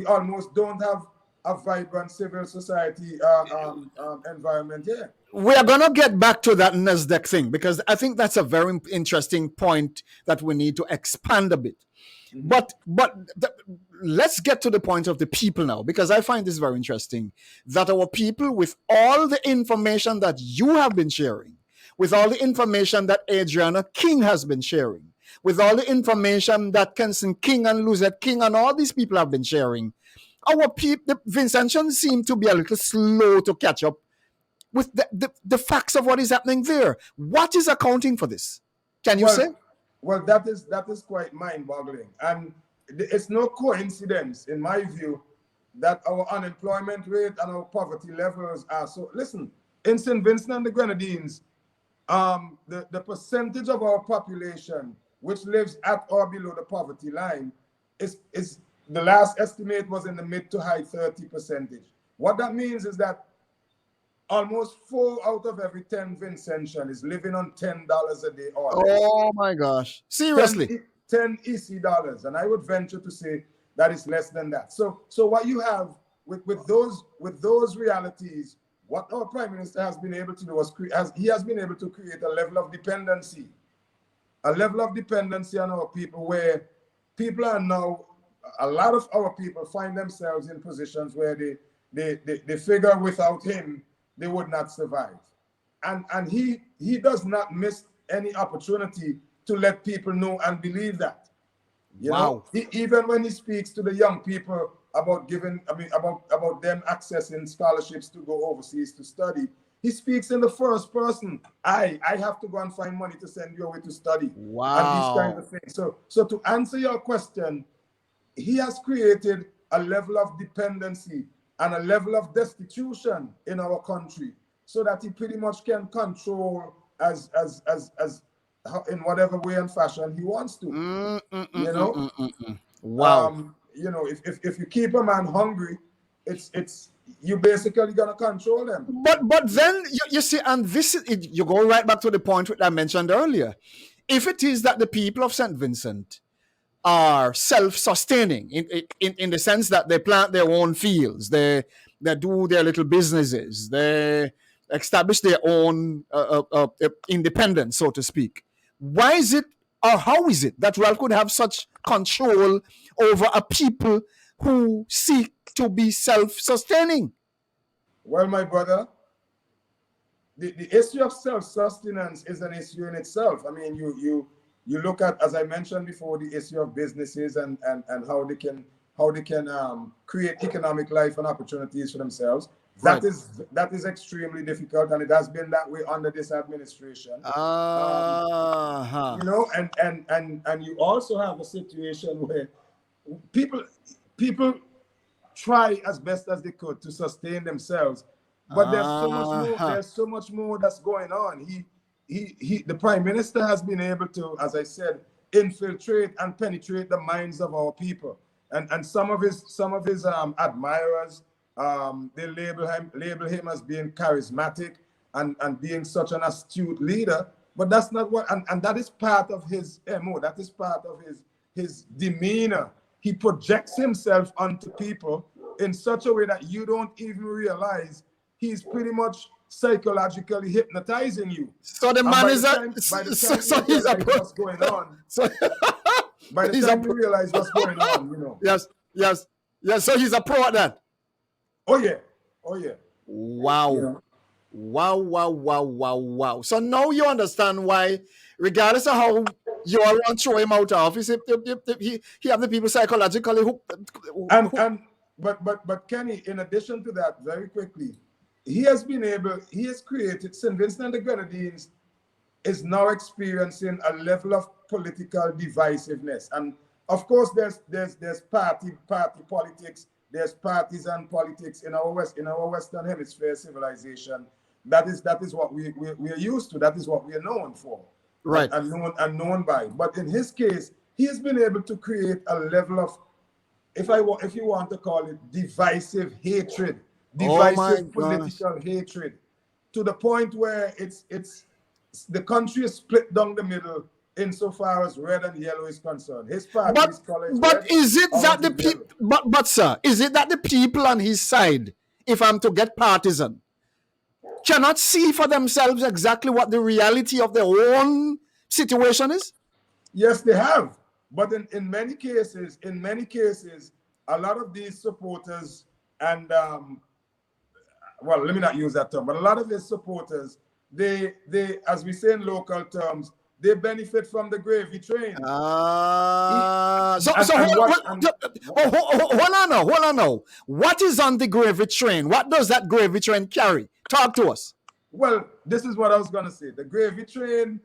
almost don't have a vibrant civil society environment here. We are going to get back to that Nasdaq thing because I think that's a very interesting point that we need to expand a bit. Mm-hmm. But let's get to the point of the people now because I find this very interesting that our people, with all the information that you have been sharing, with all the information that Adriana King has been sharing, with all the information that Kenson King and Luzette King and all these people have been sharing, our people, the Vincentians seem to be a little slow to catch up with the facts of what is happening there. What is accounting for this? Can you say? Well, well, that is quite mind-boggling, and it's no coincidence, in my view, that our unemployment rate and our poverty levels are so. Listen, in St. Vincent and the Grenadines, the percentage of our population which lives at or below the poverty line is the last estimate was in the mid to high 30%. What that means is that almost 4 out of every 10 Vincentian is living on $10 a day or less. Oh my gosh. 10, Seriously. 10 EC dollars, and I would venture to say that is less than that. So what you have with those realities, what our prime minister has been able to do he has been able to create a level of dependency on our people, where people are now, a lot of our people find themselves in positions where they figure without him they would not survive, and he does not miss any opportunity to let people know and believe that. Wow. Even when he speaks to the young people about about them accessing scholarships to go overseas to study, He speaks in the first person. I have to go and find money to send you away to study, and these kinds Wow. of things. So to answer your question, he has created a level of dependency and a level of destitution in our country, so that he pretty much can control as in whatever way and fashion he wants to. Mm, mm, mm, You mm, know, mm, mm, mm. Wow. if you keep a man hungry, it's you basically gonna control them. But then you see, and this is you go right back to the point that I mentioned earlier. If it is that the people of St. Vincent are self-sustaining in the sense that they plant their own fields, they do their little businesses, they establish their own independence, so to speak. Why is it, or how is it that Ralph could have such control over a people who seek to be self-sustaining? Well, my brother, the issue of self-sustenance is an issue in itself. I mean, you look at, as I mentioned before, the issue of businesses and how they can create economic life and opportunities for themselves. Right. That is extremely difficult, and it has been that way under this administration. Uh-huh. You know, and you also have a situation where people people try as best as they could to sustain themselves, but there's so much more. Uh-huh. There's so much more that's going on. The prime minister has been able to, as I said, infiltrate and penetrate the minds of our people, and some of his admirers, they label him as being charismatic and being such an astute leader. But that's not what, and that is part of his MO. That is part of his demeanor. He projects himself onto people in such a way that you don't even realize he's pretty much psychologically hypnotizing you. So the And man is a by the so, time so you he's a realize what's going on, so by the he's a time you realize what's going on, yes, yes, yes. So he's a pro at that. oh yeah, oh yeah, Wow. you know. Wow, wow, wow, wow, wow. So now you understand why, regardless of how you all want to throw him out of office, he have the people psychologically And but Kenny, in addition to that, very quickly, he has created, St. Vincent and the Grenadines is now experiencing a level of political divisiveness. And of course, there's party politics, there's partisan politics in our Western Hemisphere civilization. That is what we are used to. That is what we are known for, right. and known by. But in his case, he has been able to create a level of, if you want to call it, divisive hatred, Oh my divisive gosh. political hatred, to the point where it's the country is split down the middle insofar as red and yellow is concerned. His But party's color is but red, is it that ours the is people? yellow. But sir, is it that the people on his side, if I'm to get partisan, cannot see for themselves exactly what the reality of their own situation is? Yes, they have. But in many cases, a lot of these supporters and well, let me not use that term, but a lot of his supporters, they as we say in local terms, they benefit from the gravy train. He, So and what and hold on now. What is on the gravy train? What does that gravy train carry? Talk to us. Well, this is what I was going to say. The gravy train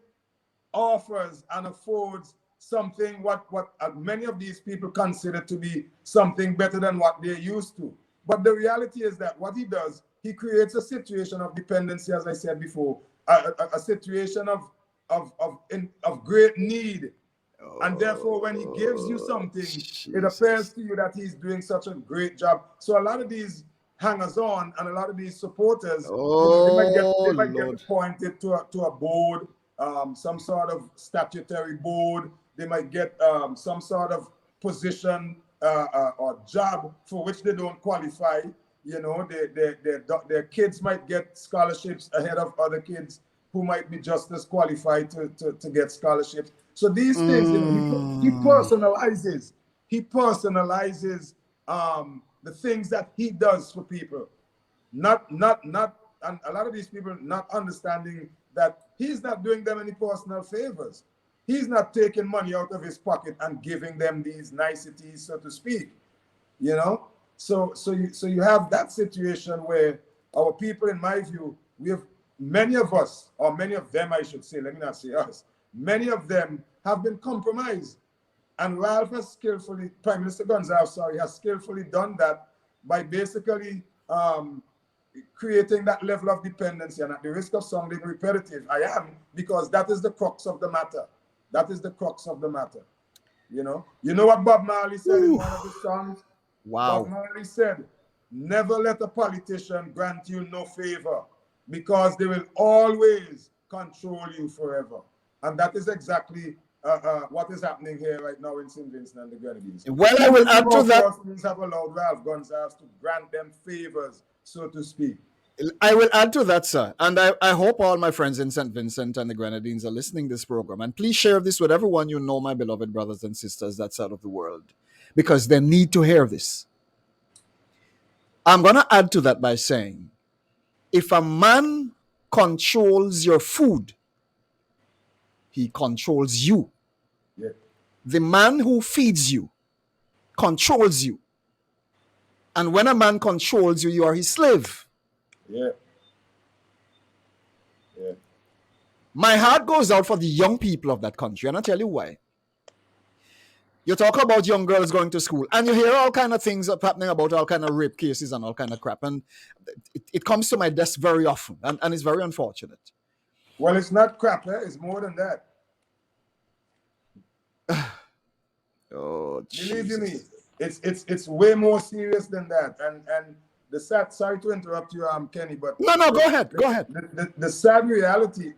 offers and affords something what many of these people consider to be something better than what they're used to. But the reality is that what he does, he creates a situation of dependency, as I said before, a situation of great need. And therefore, when he gives you something, it appears to you that he's doing such a great job. So a lot of these hangers on and a lot of these supporters, Oh they might get Lord. appointed to a board, some sort of statutory board. They might get some sort of position or job for which they don't qualify. You know, their kids might get scholarships ahead of other kids who might be just as qualified to get scholarships. So these things, you know, he personalizes the things that he does for people. Not, and a lot of these people not understanding that he's not doing them any personal favors. He's not taking money out of his pocket and giving them these niceties, so to speak. You know, so you have that situation where our people, in my view, we have many of us, or many of them, I should say, let me not say us, many of them have been compromised. And Ralph has skillfully, Prime Minister Gonzalez, sorry, has skillfully done that by basically creating that level of dependency. And at the risk of sounding repetitive, I am, because that is the crux of the matter. That is the crux of the matter. You know what Bob Marley said in one of his songs? Bob Wow. Marley said, never let a politician grant you no favor, because they will always control you forever. And that is exactly what is happening here right now in St. Vincent and the Grenadines. Well, I Too will many add to more that. persons have allowed Ralph Gonzalez to grant them favors, so to speak. I will add to that, sir. And I hope all my friends in St. Vincent and the Grenadines are listening to this program. And please share this with everyone you know, my beloved brothers and sisters that side of the world, because they need to hear this. I'm going to add to that by saying, if a man controls your food, he controls you. Yeah, The man who feeds you controls you. And when a man controls you, you are his slave. yeah, yeah. My heart goes out for the young people of that country, and I'll tell you why. You talk about young girls going to school, and you hear all kind of things happening about all kind of rape cases and all kind of crap, and it comes to my desk very often, and it's very unfortunate. Well, it's not crap, eh? It's more than that. Oh, Believe you me, Jesus. it's way more serious than that. And the sad, sorry to interrupt you, Kenny, but No, no, the, go ahead, go ahead. the sad reality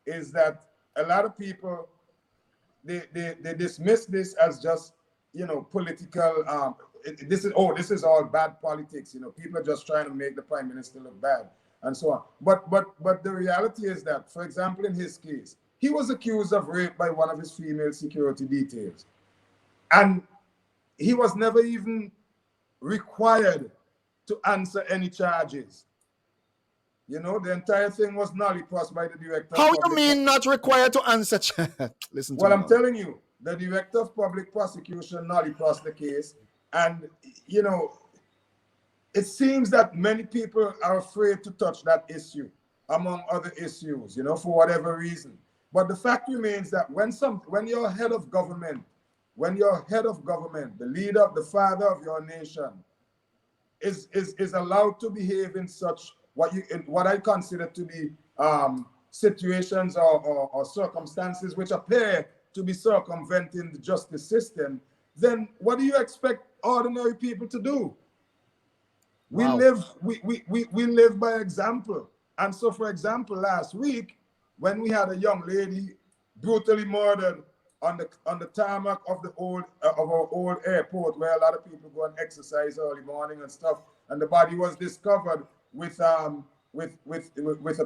is that a lot of people, they dismiss this as just, political. This is all bad politics. People are just trying to make the prime minister look bad and so on. But the reality is that, for example, in his case, he was accused of rape by one of his female security details, and he was never even required to answer any charges. The entire thing was nullified by the director of How you public. mean not required to answer? Listen to Well, me I'm now. telling you, the director of public prosecution nullified the case, and it seems that many people are afraid to touch that issue, among other issues, for whatever reason. But the fact remains that when you're head of government, the leader, the father of your nation, is allowed to behave in such what I consider to be situations or circumstances which appear to be circumventing the justice system, then what do you expect ordinary people to do? We Wow. live by example. And so, for example, last week, when we had a young lady brutally murdered on the tarmac of our old airport, where a lot of people go and exercise early morning and stuff, and the body was discovered with a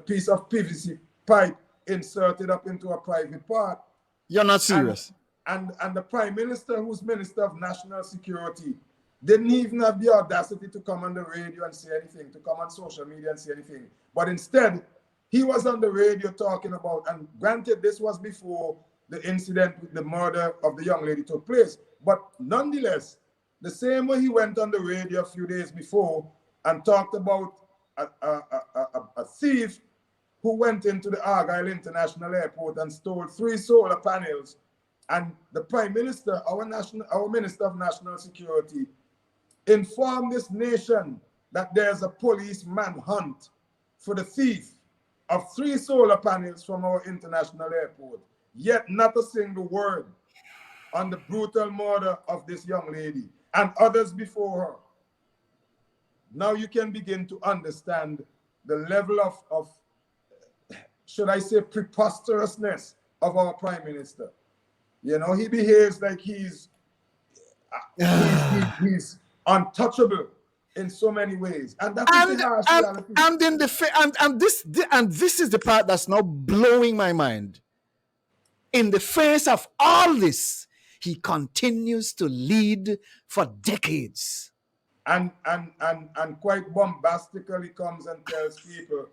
piece of PVC pipe inserted up into a private part. You're not And serious. and the prime minister, who's minister of national security, didn't even have the audacity to come on the radio and say anything, to come on social media and say anything. But instead, he was on the radio talking about, and granted, this was before the incident with the murder of the young lady took place. But nonetheless, the same way he went on the radio a few days before and talked about a thief who went into the Argyle International Airport and stole 3 solar panels, and the Prime Minister, our Minister of National Security, informed this nation that there's a police manhunt for the thief of 3 solar panels from our international airport. Yet not a single word on the brutal murder of this young lady and others before her. Now you can begin to understand the level of should I say, preposterousness of our prime minister. He behaves like he's untouchable in so many ways, and that is the and harsh and reality. and in the and this is the part that's now blowing my mind. In the face of all this, he continues to lead for decades. And quite bombastically comes and tells people,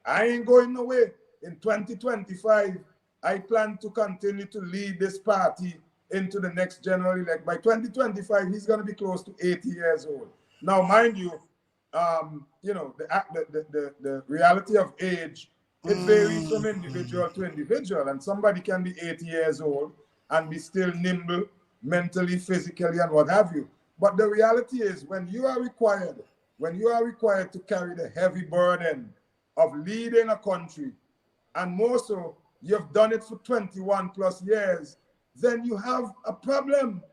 I ain't going nowhere. In 2025, I plan to continue to lead this party into the next general election. By 2025, he's going to be close to 80 years old. Now, mind you, you know, the reality of age, it varies from individual to individual. And somebody can be 80 years old and be still nimble mentally, physically, and what have you. But the reality is when you are required to carry the heavy burden of leading a country, and more so, you've done it for 21 plus years, then you have a problem.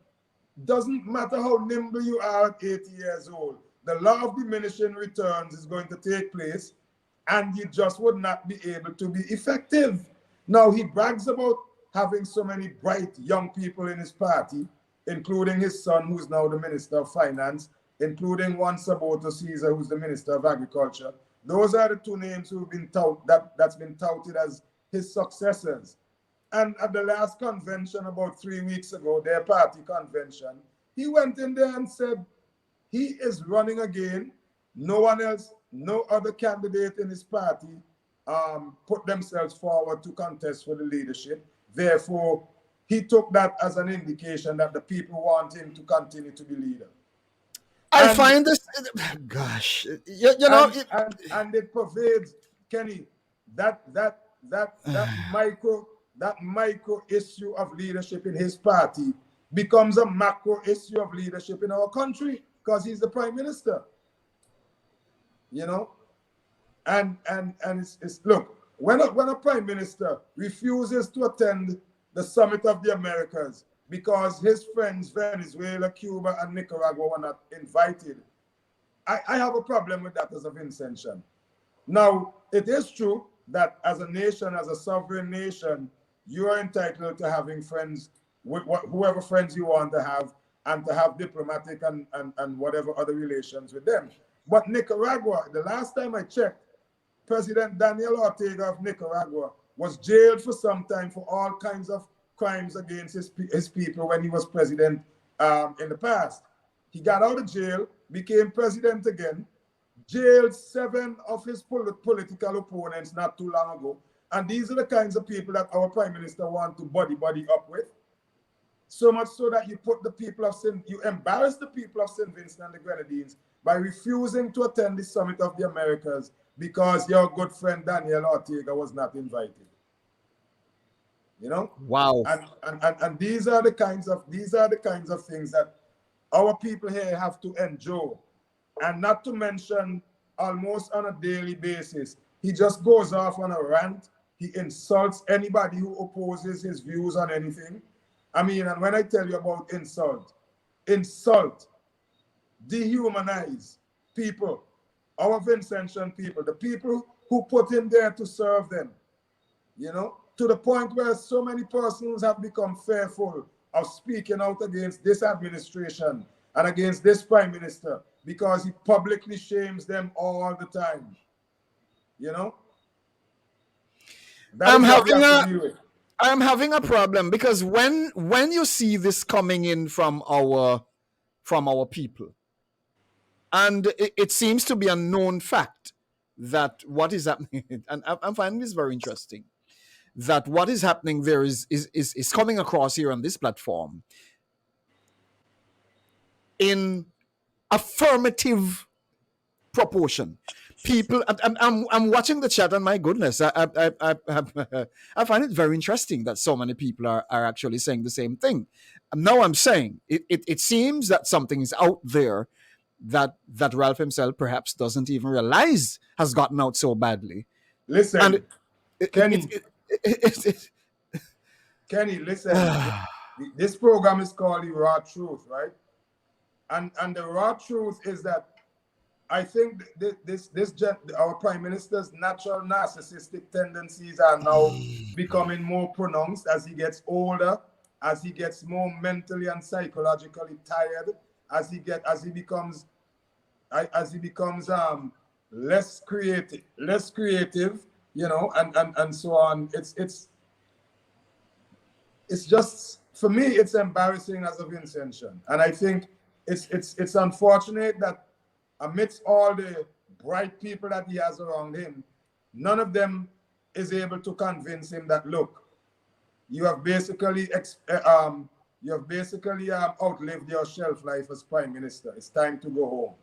Doesn't matter how nimble you are at 80 years old, the law of diminishing returns is going to take place, and you just would not be able to be effective. Now, he brags about having so many bright young people in his party, including his son, who's now the Minister of Finance, including one Saboto Caesar, who's the Minister of Agriculture. Those are the two names who've been that's been touted as his successors. And at the last convention about 3 weeks ago, their party convention, he went in there and said he is running again. No one else, no other candidate in his party put themselves forward to contest for the leadership. Therefore, he took that as an indication that the people want him to continue to be leader. I And find this, gosh, you know, and it pervades, Kenny, that micro issue of leadership in his party becomes a macro issue of leadership in our country because he's the prime minister. You know, and it's look, when a prime minister refuses to attend the summit of the Americas because his friends Venezuela, Cuba, and Nicaragua were not invited, I have a problem with that as a Vincentian. Now, it is true that as a nation, as a sovereign nation, you are entitled to having friends with whoever friends you want to have, and to have diplomatic and whatever other relations with them. But Nicaragua, the last time I checked, President Daniel Ortega of Nicaragua was jailed for some time for all kinds of crimes against his people when he was president in the past. He got out of jail, became president again, jailed 7 of his political opponents not too long ago. And these are the kinds of people that our prime minister want to buddy up with. So much so that you embarrass the people of St. Vincent and the Grenadines by refusing to attend the Summit of the Americas because your good friend Daniel Ortega was not invited. You know? wow. And these are the kinds of things that our people here have to endure. And not to mention, almost on a daily basis, he just goes off on a rant. He insults anybody who opposes his views on anything. I mean, and when I tell you about insult, dehumanize people, our Vincentian people, the people who put him there to serve them, you know, to the point where so many persons have become fearful of speaking out against this administration and against this prime minister because he publicly shames them all the time. You know? That I'm is what we having have to deal with. I'm having a problem because when you see this coming in from our people, and it seems to be a known fact that what is happening, and I'm finding this very interesting, that what is happening there is coming across here on this platform in affirmative proportion. People, I'm watching the chat, and my goodness, I find it very interesting that so many people are actually saying the same thing. Now I'm saying it seems that something is out there that Ralph himself perhaps doesn't even realize has gotten out so badly. And Listen, Kenny, it, listen. This program is called The Raw Truth, right? And the raw truth is that I think our prime minister's natural narcissistic tendencies are now becoming more pronounced as he gets older, as he gets more mentally and psychologically tired, as he becomes less creative, you know, and so on. It's just, for me, it's embarrassing as a Vincentian, and I think it's unfortunate that amidst all the bright people that he has around him, none of them is able to convince him that, look, you have basically outlived your shelf life as prime minister. It's time to go home.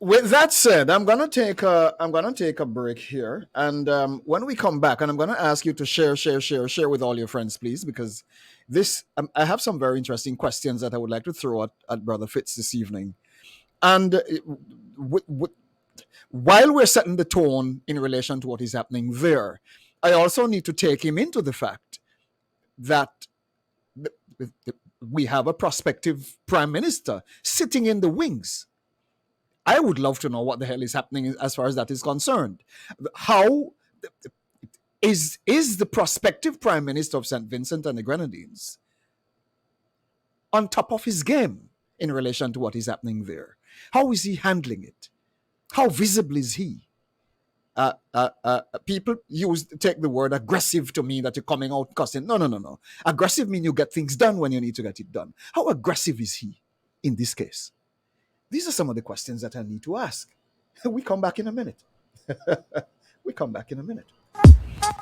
With that said, I'm gonna take a break here, and when we come back, and I'm gonna ask you to share with all your friends, please, because this I have some very interesting questions that I would like to throw at Brother Fitz this evening, and w- w- while we're setting the tone in relation to what is happening there, I also need to take him into the fact that we have a prospective prime minister sitting in the wings. I would love to know what the hell is happening as far as that is concerned. How is the prospective prime minister of St. Vincent and the Grenadines on top of his game in relation to what is happening there? How is he handling it? How visible is he? People take the word aggressive to mean that you're coming out cussing. No, no, no, no. Aggressive means you get things done when you need to get it done. How aggressive is he in this case? These are some of the questions that I need to ask. We come back in a minute. We come back in a minute.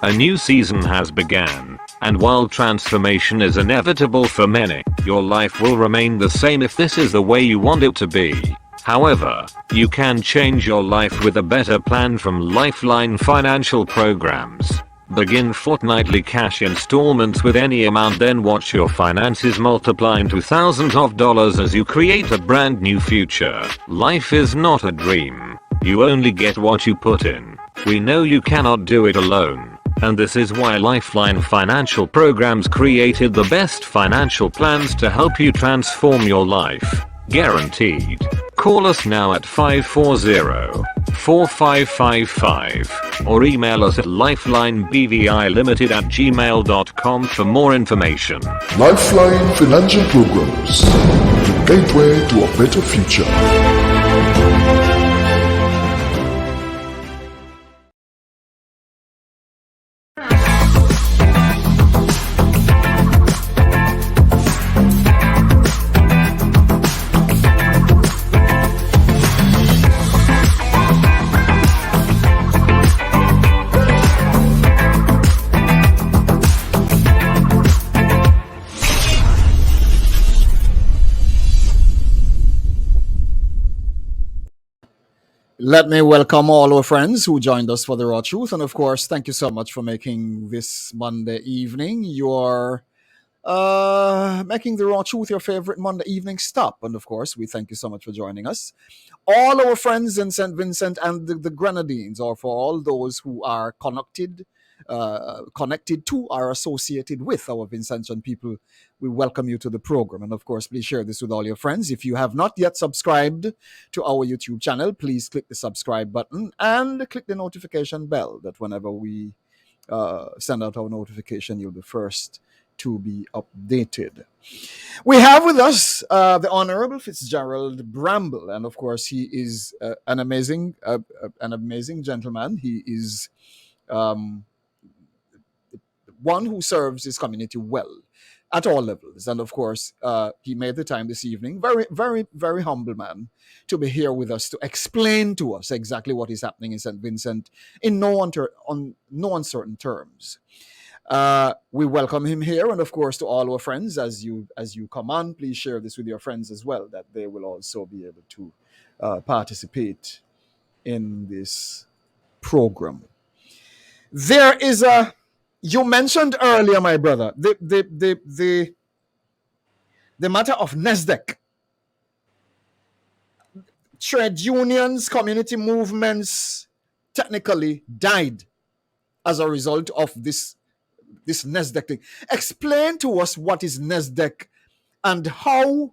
A new season has begun, and while transformation is inevitable for many, your life will remain the same if this is the way you want it to be. However, you can change your life with a better plan from Lifeline Financial Programs. Begin fortnightly cash installments with any amount, then watch your finances multiply into thousands of dollars as you create a brand new future. Life is not a dream. You only get what you put in. We know you cannot do it alone. And this is why Lifeline Financial Programs created the best financial plans to help you transform your life. Guaranteed. Call us now at 540-4555 or email us at lifelinebvilimited@gmail.com for more information. Lifeline Financial Programs, the gateway to a better future. Let me welcome all our friends who joined us for the Raw Truth. And of course, thank you so much for making this Monday evening your making the Raw Truth your favorite Monday evening stop. And of course, we thank you so much for joining us. All our friends in St. Vincent and the Grenadines, or for all those who are connected to or associated with our Vincentian people, we welcome you to the program. And of course, please share this with all your friends. If you have not yet subscribed to our YouTube channel, please click the subscribe button and click the notification bell, that whenever we send out our notification, you'll be first to be updated. We have with us the Honorable Fitzgerald Bramble, and of course, he is an amazing gentleman. He is um, one who serves his community well at all levels, and of course, he made the time this evening. Very, very, very humble man to be here with us to explain to us exactly what is happening in St. Vincent in no uncertain terms. We welcome him here, and of course, to all our friends, as you come on, please share this with your friends as well, that they will also be able to participate in this program. There is a You mentioned earlier, my brother, the matter of NASDAQ, trade unions, community movements, technically died as a result of this NASDAQ thing. Explain to us what is NASDAQ and how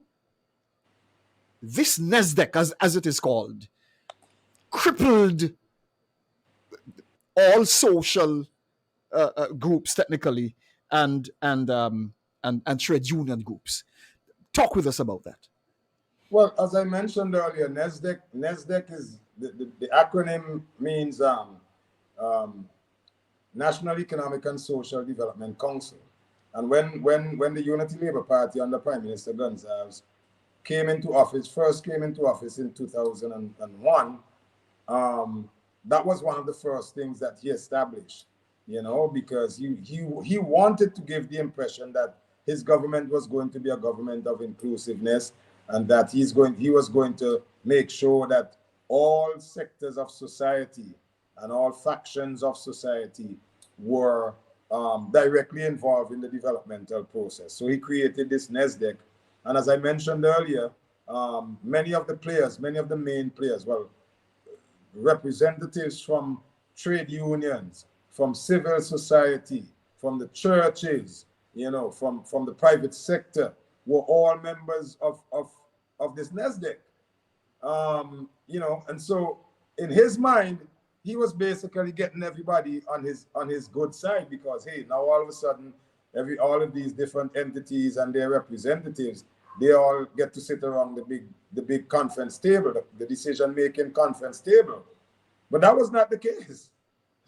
this NASDAQ, as it is called, crippled all social groups technically, and trade union groups. Talk with us about that. Well, as I mentioned earlier, NASDAQ is the acronym means National Economic and Social Development Council. And when the Unity Labour Party under Prime Minister Gonsalves first came into office in 2001, that was one of the first things that he established, because he wanted to give the impression that his government was going to be a government of inclusiveness, and that he was going to make sure that all sectors of society and all factions of society were directly involved in the developmental process. So he created this NESDEC. And as I mentioned earlier, many of the main players, well, representatives from trade unions, from civil society, from the churches, from the private sector, were all members of this NESDEC. And so in his mind, he was basically getting everybody on his good side, because hey, now all of a sudden, all of these different entities and their representatives, they all get to sit around the big conference table, the decision-making conference table. But that was not the case.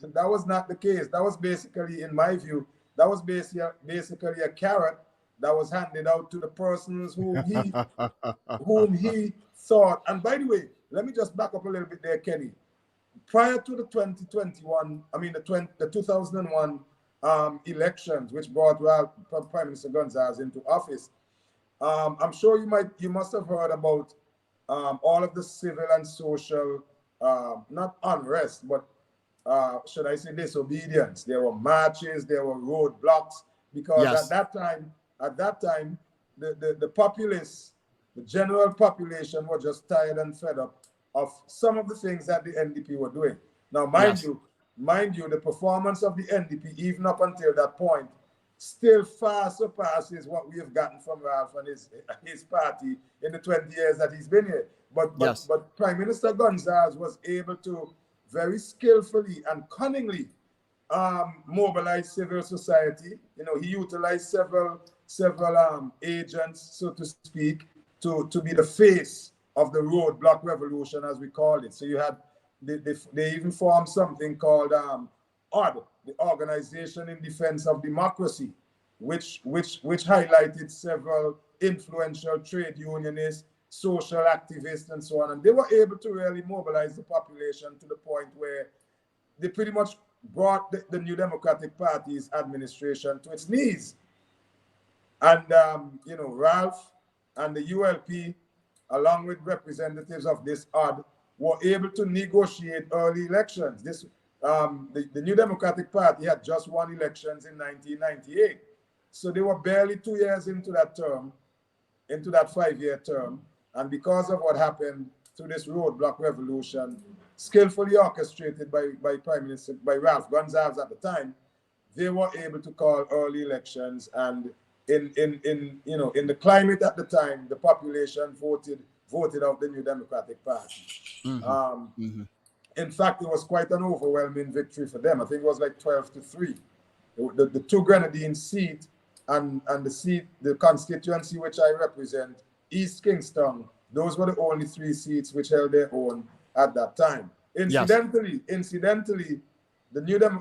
That was not the case. That was basically, in my view, that was basically a carrot that was handed out to the persons whom he thought. And by the way, let me just back up a little bit there, Kenny. Prior to the 2001 elections, which brought Prime Minister Gonzalez into office, I'm sure you must have heard about all of the civil and social, not unrest, but should I say disobedience. There were marches, there were roadblocks, because Yes. at that time, the populace, the general population, were just tired and fed up of some of the things that the NDP were doing. Now, mind you, the performance of the NDP, even up until that point, still far surpasses what we have gotten from Ralph and his party in the 20 years that he's been here. But Prime Minister Gonzalez was able to very skillfully and cunningly mobilize civil society. He utilized several agents, so to speak, to be the face of the roadblock revolution, as we call it. So you had, they even formed something called ODD, the Organization in Defense of Democracy, which highlighted several influential trade unionists, social activists, and so on. And they were able to really mobilize the population to the point where they pretty much brought the New Democratic Party's administration to its knees. And, Ralph and the ULP, along with representatives of this ODD, were able to negotiate early elections. The New Democratic Party had just won elections in 1998. So they were barely 2 years into that 5-year term. And because of what happened through this roadblock revolution, skillfully orchestrated by Ralph Gonzalez at the time, they were able to call early elections. And in the climate at the time, the population voted out the New Democratic Party. In fact, it was quite an overwhelming victory for them. I think it was like 12-3. The two Grenadine seat and the constituency which I represent, East Kingston, those were the only 3 seats which held their own at that time. Incidentally, the New Dem.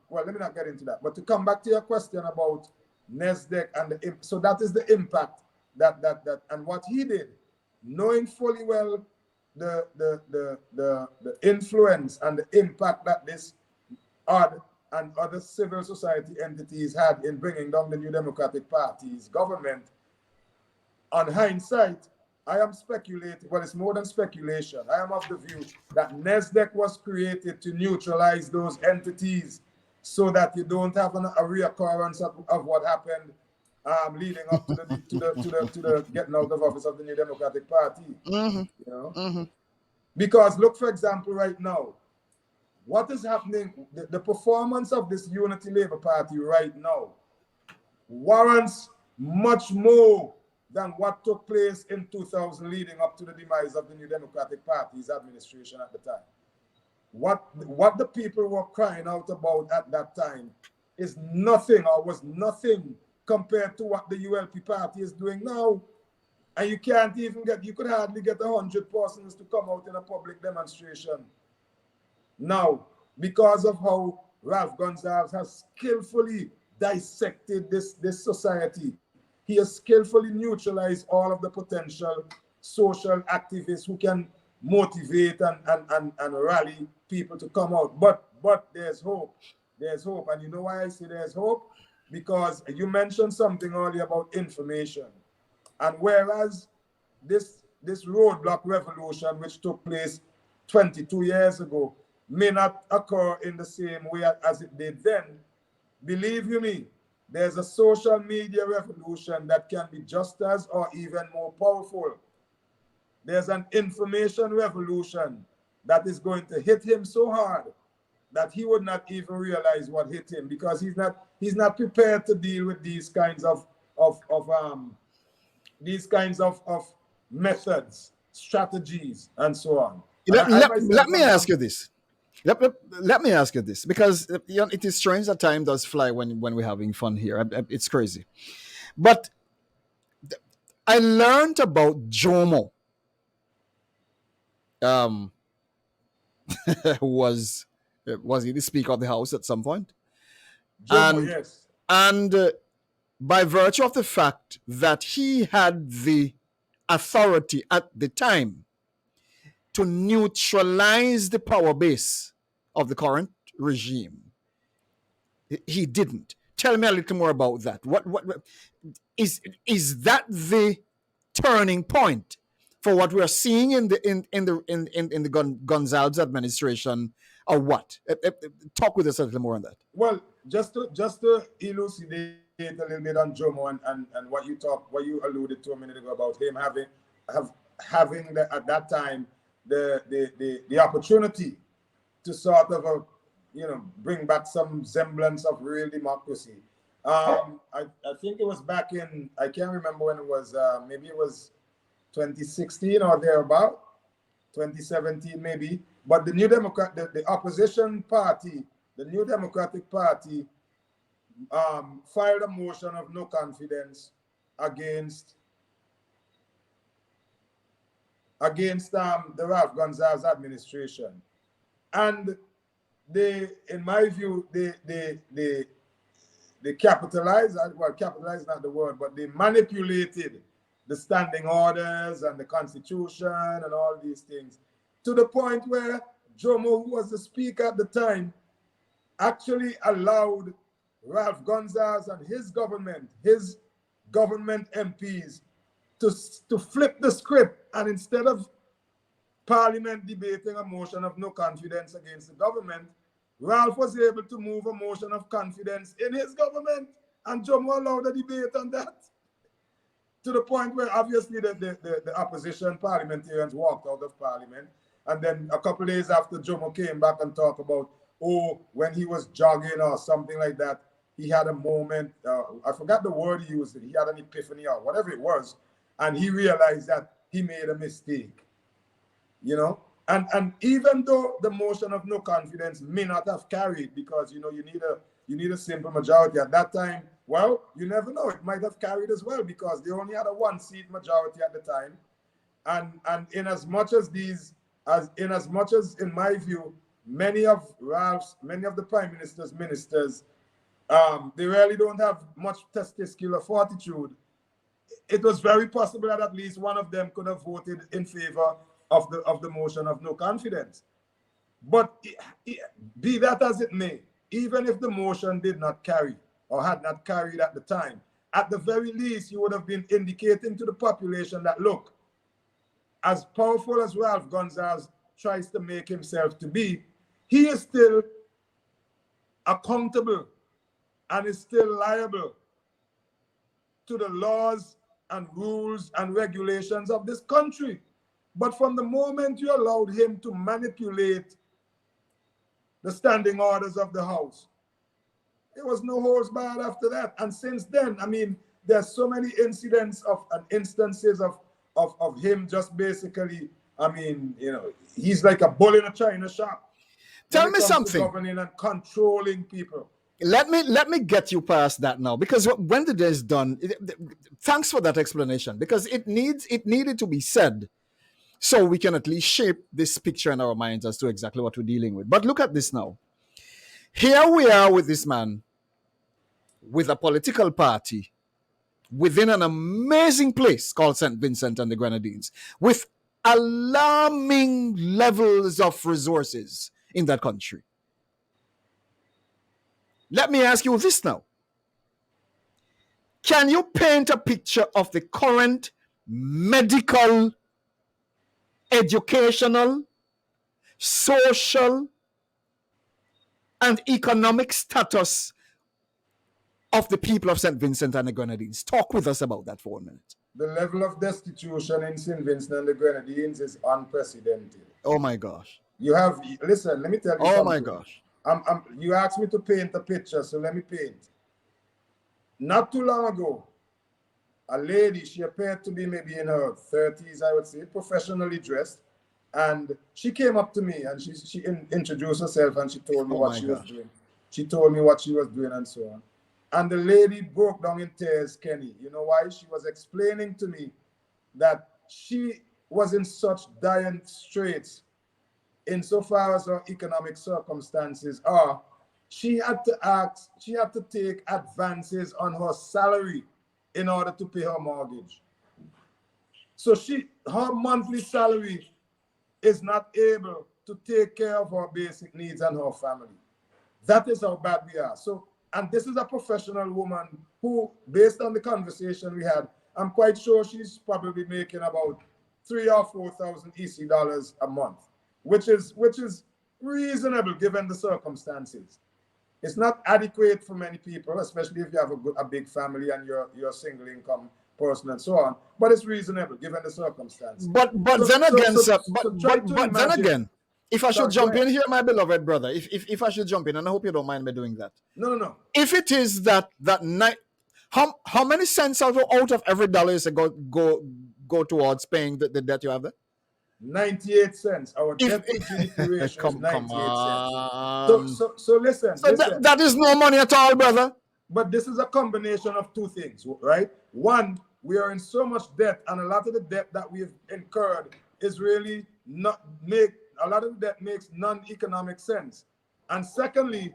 Well, let me not get into that. But to come back to your question about NESDEC and so that is the impact that and what he did, knowing fully well the influence and the impact that this ODD and other civil society entities had in bringing down the New Democratic Party's government. On hindsight, I am speculating, well, it's more than speculation. I am of the view that NESDEC was created to neutralize those entities so that you don't have a reoccurrence of what happened leading up to the getting out of office of the New Democratic Party. Because look, for example, right now, what is happening, the performance of this Unity Labour Party right now warrants much more than what took place in 2000 leading up to the demise of the New Democratic Party's administration at the time. What the people were crying out about at that time is nothing, or was nothing, compared to what the ULP party is doing now. And you could hardly get 100 persons to come out in a public demonstration now, because of how Ralph Gonzalez has skillfully dissected this society. He has skillfully neutralized all of the potential social activists who can motivate and rally people to come out. But there's hope. There's hope. And you know why I say there's hope? Because you mentioned something earlier about information. And whereas this roadblock revolution, which took place 22 years ago may not occur in the same way as it did then. Believe you me, there's a social media revolution that can be just as or even more powerful. There's an information revolution that is going to hit him so hard that he would not even realize what hit him, because he's not prepared to deal with these kinds of methods, strategies, and so on. And Let, I let, myself, let me ask you this. Let me ask you this, because it is strange that time does fly when we're having fun here. It's crazy. But I learned about Jomo. Um, was he the Speaker of the House at some point? Jomo, And yes. By virtue of the fact that he had the authority at the time to neutralize the power base of the current regime, he didn't. Tell me a little more about that. What is that the turning point for what we are seeing in the Gonzalez administration, or what? Talk with us a little more on that. Well, just to elucidate a little bit on Jomo and what you alluded to a minute ago about him having at that time the opportunity to sort of bring back some semblance of real democracy. I think it was back in, I can't remember when it was, maybe it was 2016 or thereabout, 2017 maybe. But the New Democrat, the opposition party, the New Democratic Party, filed a motion of no confidence against the Ralph Gonzalez administration, and they, in my view, they capitalized. Well, capitalized is not the word, but they manipulated the standing orders and the Constitution and all these things, to the point where Jomo, who was the Speaker at the time, actually allowed Ralph Gonzalez and his government MPs, to flip the script, and instead of Parliament debating a motion of no confidence against the government, Ralph was able to move a motion of confidence in his government, and Jomo allowed a debate on that, to the point where obviously the opposition parliamentarians walked out of Parliament. And then a couple of days after, Jomo came back and talked about, when he was jogging or something like that, he had a moment, I forgot the word he used, he had an epiphany or whatever it was, and he realized that he made a mistake, And even though the motion of no confidence may not have carried, because you need a simple majority at that time, well, you never know, it might have carried as well, because they only had a 1-seat majority at the time. And in as much as in my view, many of the prime minister's ministers, they really don't have much testicular fortitude. It was very possible that at least one of them could have voted in favor of the motion of no confidence. But be that as it may, even if the motion did not carry or had not carried at the time, at the very least, you would have been indicating to the population that, look, as powerful as Ralph Gonzalez tries to make himself to be, he is still accountable and is still liable to the laws and rules and regulations of this country. But from the moment you allowed him to manipulate the standing orders of the House, there was no holds barred after that. And since then, I mean, there's so many incidents and instances of him just basically, I mean, he's like a bull in a china shop. Tell me something. Governing and controlling people. Let me get you past that now, because when the day is done, thanks for that explanation, because it needed to be said, so we can at least shape this picture in our minds as to exactly what we're dealing with. But look at this now. Here we are with this man, with a political party within an amazing place called St. Vincent and the Grenadines, with alarming levels of resources in that country. Let me ask you this now. Can you paint a picture of the current medical, educational, social and economic status of the people of St. Vincent and the Grenadines. Talk with us about that for a minute. The level of destitution in St. Vincent and the Grenadines is unprecedented. Oh my gosh. You have, listen, let me tell you Oh my something. gosh. You asked me to paint a picture, so let me paint. Not too long ago, a lady, she appeared to be maybe in her 30s, I would say, professionally dressed. And she came up to me and she introduced herself and she told me Oh what my she was gosh. doing. She told me what she was doing and so on. And the lady broke down in tears, Kenny. You know why? She was explaining to me that she was in such dire straits insofar as her economic circumstances are. She had to take advances on her salary in order to pay her mortgage. So her monthly salary is not able to take care of her basic needs and her family. That is how bad we are. So, and this is a professional woman who, based on the conversation we had, I'm quite sure she's probably making about $3,000 or $4,000 EC dollars a month, which is reasonable given the circumstances. It's not adequate for many people, especially if you have a big family and you're a single income person and so on. But it's reasonable given the circumstances. But then again, sir, but then imagine, again, if I should Sorry, jump in here, my beloved brother, if I should jump in, and I hope you don't mind me doing that. No. If it is that night, how many cents out of every dollar is go towards paying the debt you have there? 98 cents. Our debt to GDP ratio is 98 on. cents. So listen. That is no money at all, brother. But this is a combination of two things, right? One, we are in so much debt, and a lot of the debt that we've incurred is really a lot of the debt makes non-economic sense. And secondly,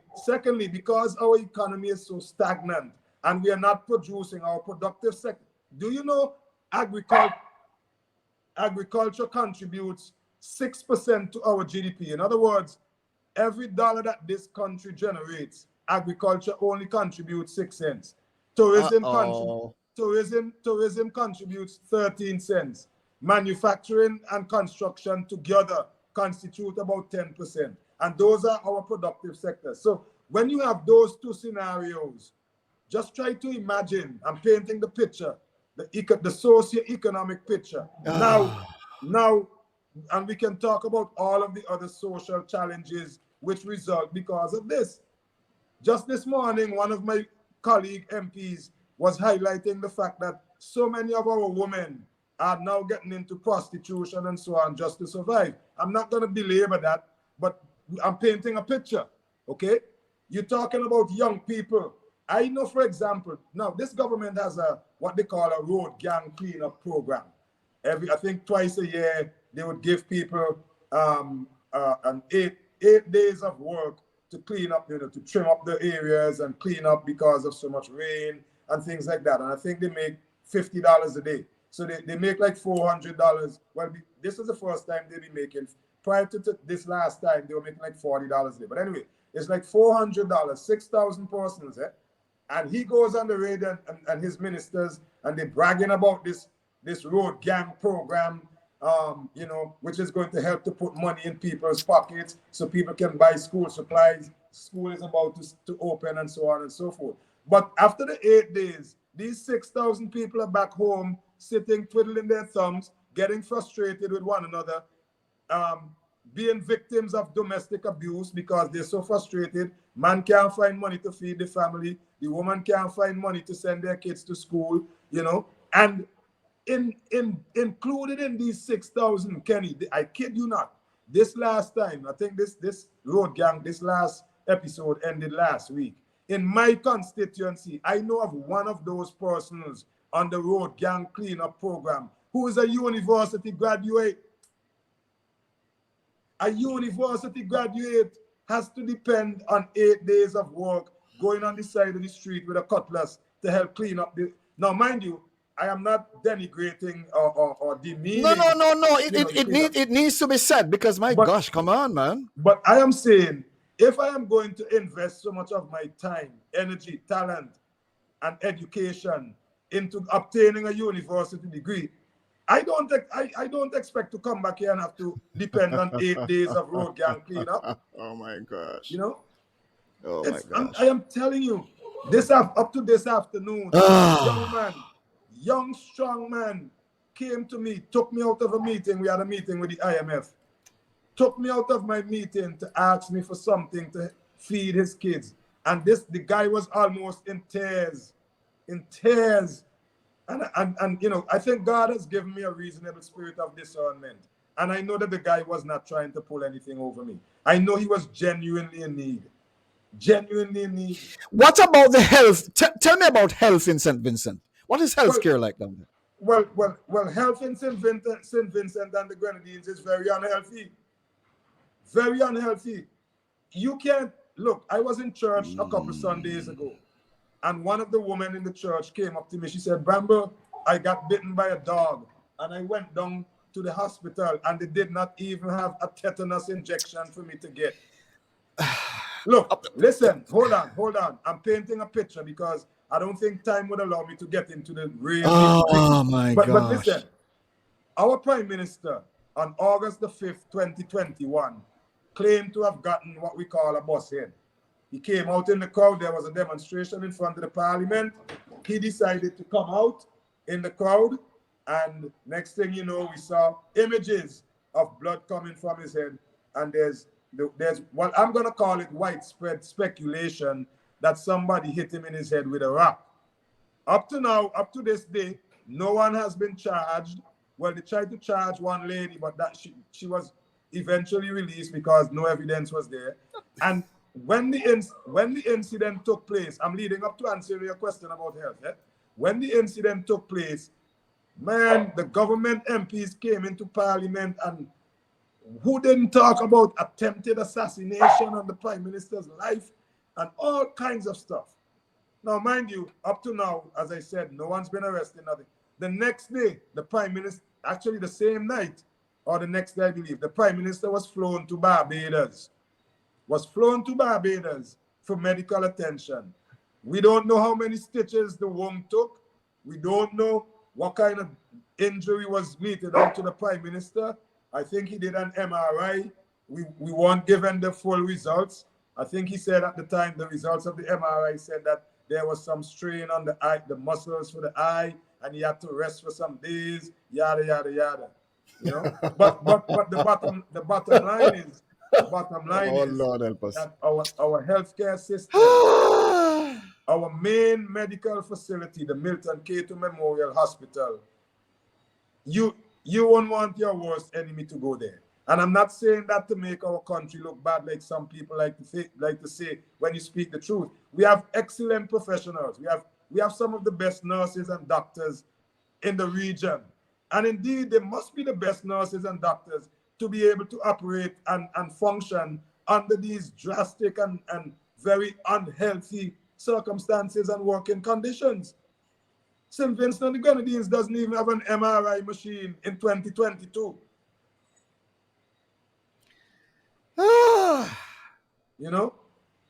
because our economy is so stagnant and we are not producing our productive sector. Do you know agriculture contributes 6% to our GDP? In other words, every dollar that this country generates, agriculture only contributes 6 cents. Tourism contributes 13 cents. Manufacturing and construction together constitute about 10%. And those are our productive sectors. So when you have those two scenarios, just try to imagine, I'm painting the picture, the socio-economic picture. Now, and we can talk about all of the other social challenges which result because of this. Just this morning, one of my colleague MPs was highlighting the fact that so many of our women are now getting into prostitution and so on just to survive. I'm not going to belabor that, but I'm painting a picture, okay? You're talking about young people. I know, for example, now this government has what they call a road gang cleanup program. I think twice a year, they would give people an eight days of work to clean up, to trim up the areas and clean up because of so much rain and things like that. And I think they make $50 a day. So they make like $400. Well, this is the first time they'll be making. Prior to this last time, they were making like $40 a day. But anyway, it's like $400, 6,000 persons. And he goes on the radio and his ministers, and they're bragging about this road gang program, which is going to help to put money in people's pockets so people can buy school supplies. School is about to open and so on and so forth. But after the 8 days, these 6,000 people are back home, sitting, twiddling their thumbs, getting frustrated with one another, being victims of domestic abuse because they're so frustrated. Man can't find money to feed the family. The woman can't find money to send their kids to school, and included in these 6,000, Kenny, I kid you not, this last time, I think this road gang, this last episode ended last week. In my constituency, I know of one of those persons on the road gang cleanup program who is a university graduate. A university graduate has to depend on 8 days of work going on the side of the street with a cutlass to help clean up the. Now, mind you, I am not denigrating or demeaning. No. It needs to be said because gosh, come on, man. But I am saying, if I am going to invest so much of my time, energy, talent, and education into obtaining a university degree, I don't expect to come back here and have to depend on 8 days of road gang cleanup. Oh my gosh. You know, Oh my I gosh. am telling you, up to this afternoon, Ah. young strong man came to me, took me out of a meeting. We had a meeting with the IMF. Took me out of my meeting to ask me for something to feed his kids. And the guy was almost in tears, in tears. And you know, I think God has given me a reasonable spirit of discernment. And I know that the guy was not trying to pull anything over me. I know he was genuinely in need. Genuinely in need. What about the health? Tell me about health in St. Vincent. What is Well, healthcare like down there? well, health in St. Vincent and the Grenadines is very unhealthy. Very unhealthy. You can't look. I was in church a couple Sundays ago, and one of the women in the church came up to me. She said, Bramble, I got bitten by a dog, and I went down to the hospital, and they did not even have a tetanus injection for me to get. Look, listen, hold on. I'm painting a picture because I don't think time would allow me to get into the real nitty-gritty. Oh my But listen, gosh. our Prime Minister on August the 5th, 2021, claimed to have gotten what we call a bus head. He came out in the crowd. There was a demonstration in front of the parliament. He decided to come out in the crowd. And next thing you know, we saw images of blood coming from his head. And there's what I'm going to call it widespread speculation that somebody hit him in his head with a rock. Up to now, up to this day, no one has been charged. Well, they tried to charge one lady, but that she was eventually released because no evidence was there. And when the incident took place, I'm leading up to answering your question about health. Eh? When the incident took place, man, the government MPs came into parliament, and who didn't talk about attempted assassination on the Prime Minister's life and all kinds of stuff. Now, mind you, up to now, as I said, no one's been arrested, nothing. The next day, the Prime Minister, actually the same night, or the next day, I believe, the Prime Minister was flown to Barbados. For medical attention. We don't know how many stitches the wound took. We don't know what kind of injury was meted out to the Prime Minister. I think he did an MRI. We weren't given the full results. I think he said at the time the results of the MRI said that there was some strain on the eye, the muscles for the eye, and he had to rest for some days, yada yada yada. You know, but the bottom line is Oh Lord, help us. that our healthcare system, our main medical facility, the Milton K2 Memorial Hospital, you won't want your worst enemy to go there. And I'm not saying that to make our country look bad, like some people like to say when you speak the truth. We have excellent professionals. We have some of the best nurses and doctors in the region. And indeed, they must be the best nurses and doctors to be able to operate and function under these drastic and very unhealthy circumstances and working conditions. St. Vincent and the Grenadines doesn't even have an MRI machine in 2022. You know,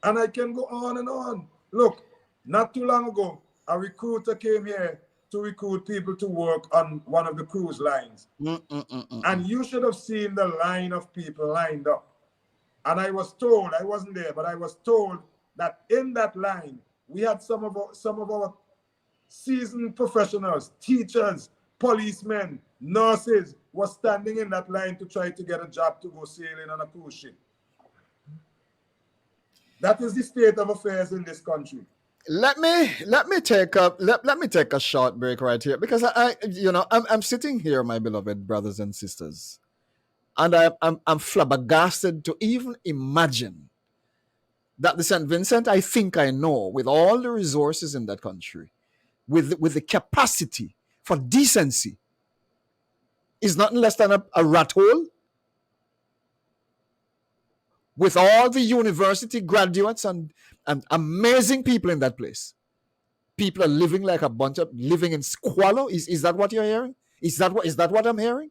and I can go on and on. Look, not too long ago, a recruiter came here to recruit people to work on one of the cruise lines. And you should have seen the line of people lined up. And I was told, I wasn't there, but I was told that in that line, we had some of our seasoned professionals, teachers, policemen, nurses were standing in that line to try to get a job to go sailing on a cruise ship. That is the state of affairs in this country. Let me take a short break right here because I'm sitting here, my beloved brothers and sisters, and I'm flabbergasted to even imagine that the St. Vincent I think I know, with all the resources in that country, with the capacity for decency, is nothing less than a rat hole. With all the university graduates and amazing people in that place, people are living like a bunch of living in squalor. Is that what you're hearing? Is that what I'm hearing?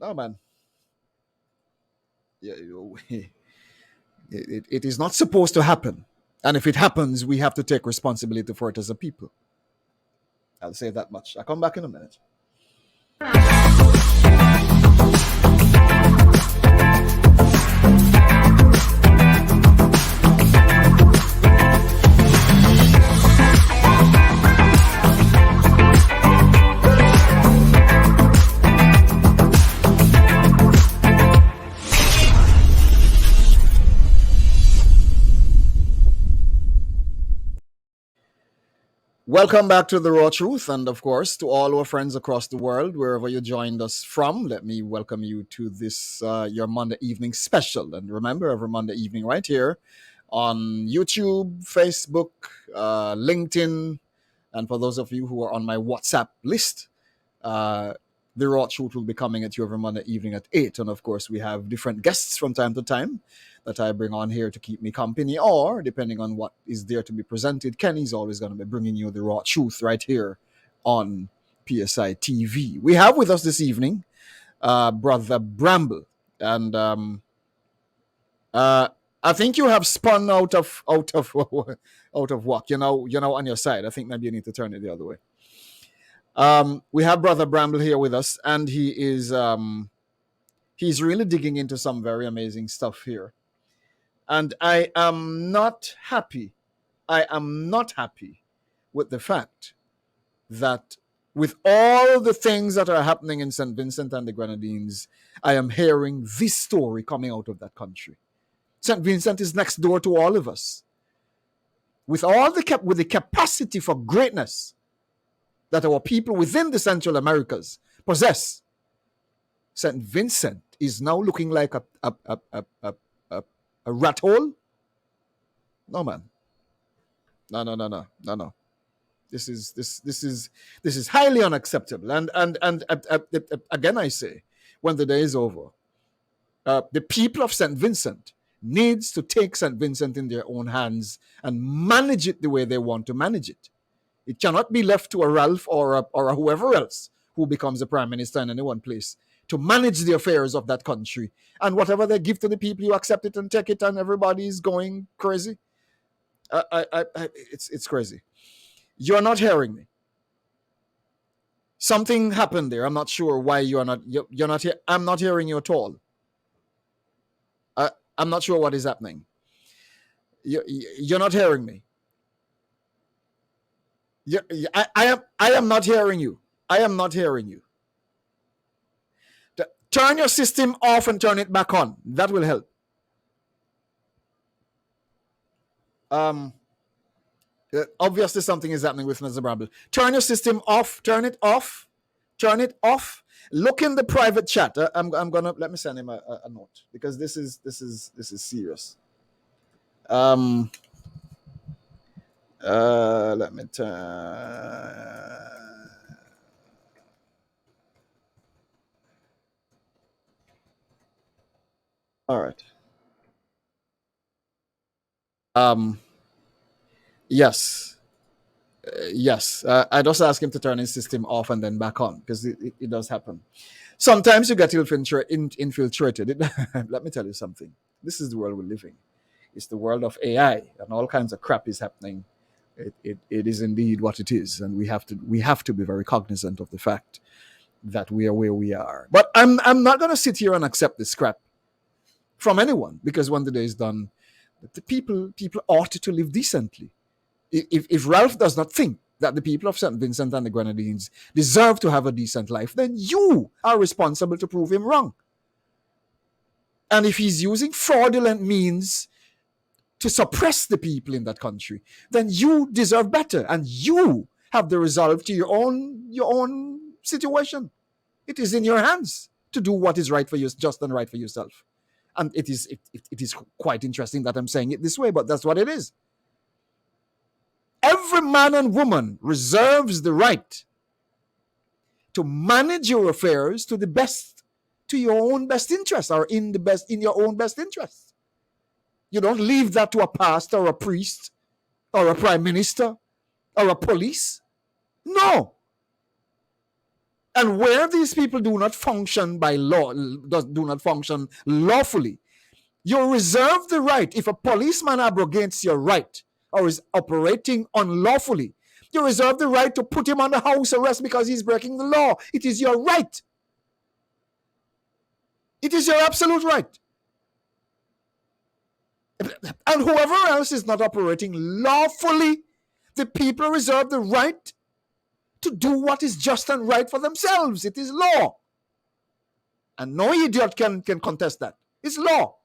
No, man. Yeah, it is not supposed to happen. And if it happens, we have to take responsibility for it as a people. I'll say that much. I'll come back in a minute. Welcome back to The Raw Truth, and of course, to all our friends across the world, wherever you joined us from. Let me welcome you to this, your Monday evening special. And remember, every Monday evening, right here on YouTube, Facebook, LinkedIn, and for those of you who are on my WhatsApp list, uh, The Raw Truth will be coming at you every Monday evening at 8. And of course, we have different guests from time to time that I bring on here to keep me company, or depending on what is there to be presented, Kenny's always going to be bringing you the raw truth right here on PSI TV. We have with us this evening Brother Bramble, and I think you have spun out of out of work. On your side. I think maybe you need to turn it the other way. We have Brother Bramble here with us, and he's really digging into some very amazing stuff here. And I am not happy. I am not happy with the fact that with all the things that are happening in St. Vincent and the Grenadines, I am hearing this story coming out of that country. St. Vincent is next door to all of us. With the capacity for greatness that our people within the Central Americas possess, St. Vincent is now looking like a rat hole? No, man. No. This is highly unacceptable. And again, I say, when the day is over, the people of St. Vincent needs to take St. Vincent in their own hands and manage it the way they want to manage it. It cannot be left to a Ralph or a whoever else who becomes the prime minister in any one place to manage the affairs of that country. And whatever they give to the people, you accept it and take it, and everybody's going crazy. It's crazy. You're not hearing me. Something happened there. I'm not sure why you're not here. I'm not hearing you at all. I'm not sure what is happening. You're not hearing me. I am not hearing you. I am not hearing you. Turn your system off and turn it back on. That will help. Obviously something is happening with Mr. Bramble. Turn your system off. Turn it off. Turn it off. Look in the private chat. I'm gonna let me send him a note, because this is serious. Let me turn. All right. Yes. Yes. I just ask him to turn his system off and then back on, because it does happen. Sometimes you get infiltrated. Let me tell you something. This is the world we're living. It's the world of AI, and all kinds of crap is happening. It is indeed what it is, and we have to be very cognizant of the fact that we are where we are. But I'm not going to sit here and accept this crap from anyone, because when the day is done, the people ought to live decently. If Ralph does not think that the people of St. Vincent and the Grenadines deserve to have a decent life, then you are responsible to prove him wrong. And if he's using fraudulent means to suppress the people in that country, then you deserve better, and you have the resolve to your own situation. It is in your hands to do what is right for you, just and right for yourself. And it is quite interesting that I'm saying it this way, but that's what it is. Every man and woman reserves the right to manage your affairs to your own best interest, or in your own best interest. You don't leave that to a pastor or a priest or a prime minister or a police. No. And where these people do not function by law, do not function lawfully, you reserve the right. If a policeman abrogates your right or is operating unlawfully, You reserve the right to put him under house arrest because he's breaking the law. It is your right. It is your absolute right. And whoever else is not operating lawfully, the people reserve the right to do what is just and right for themselves. It is law. And no idiot can contest that. It's law.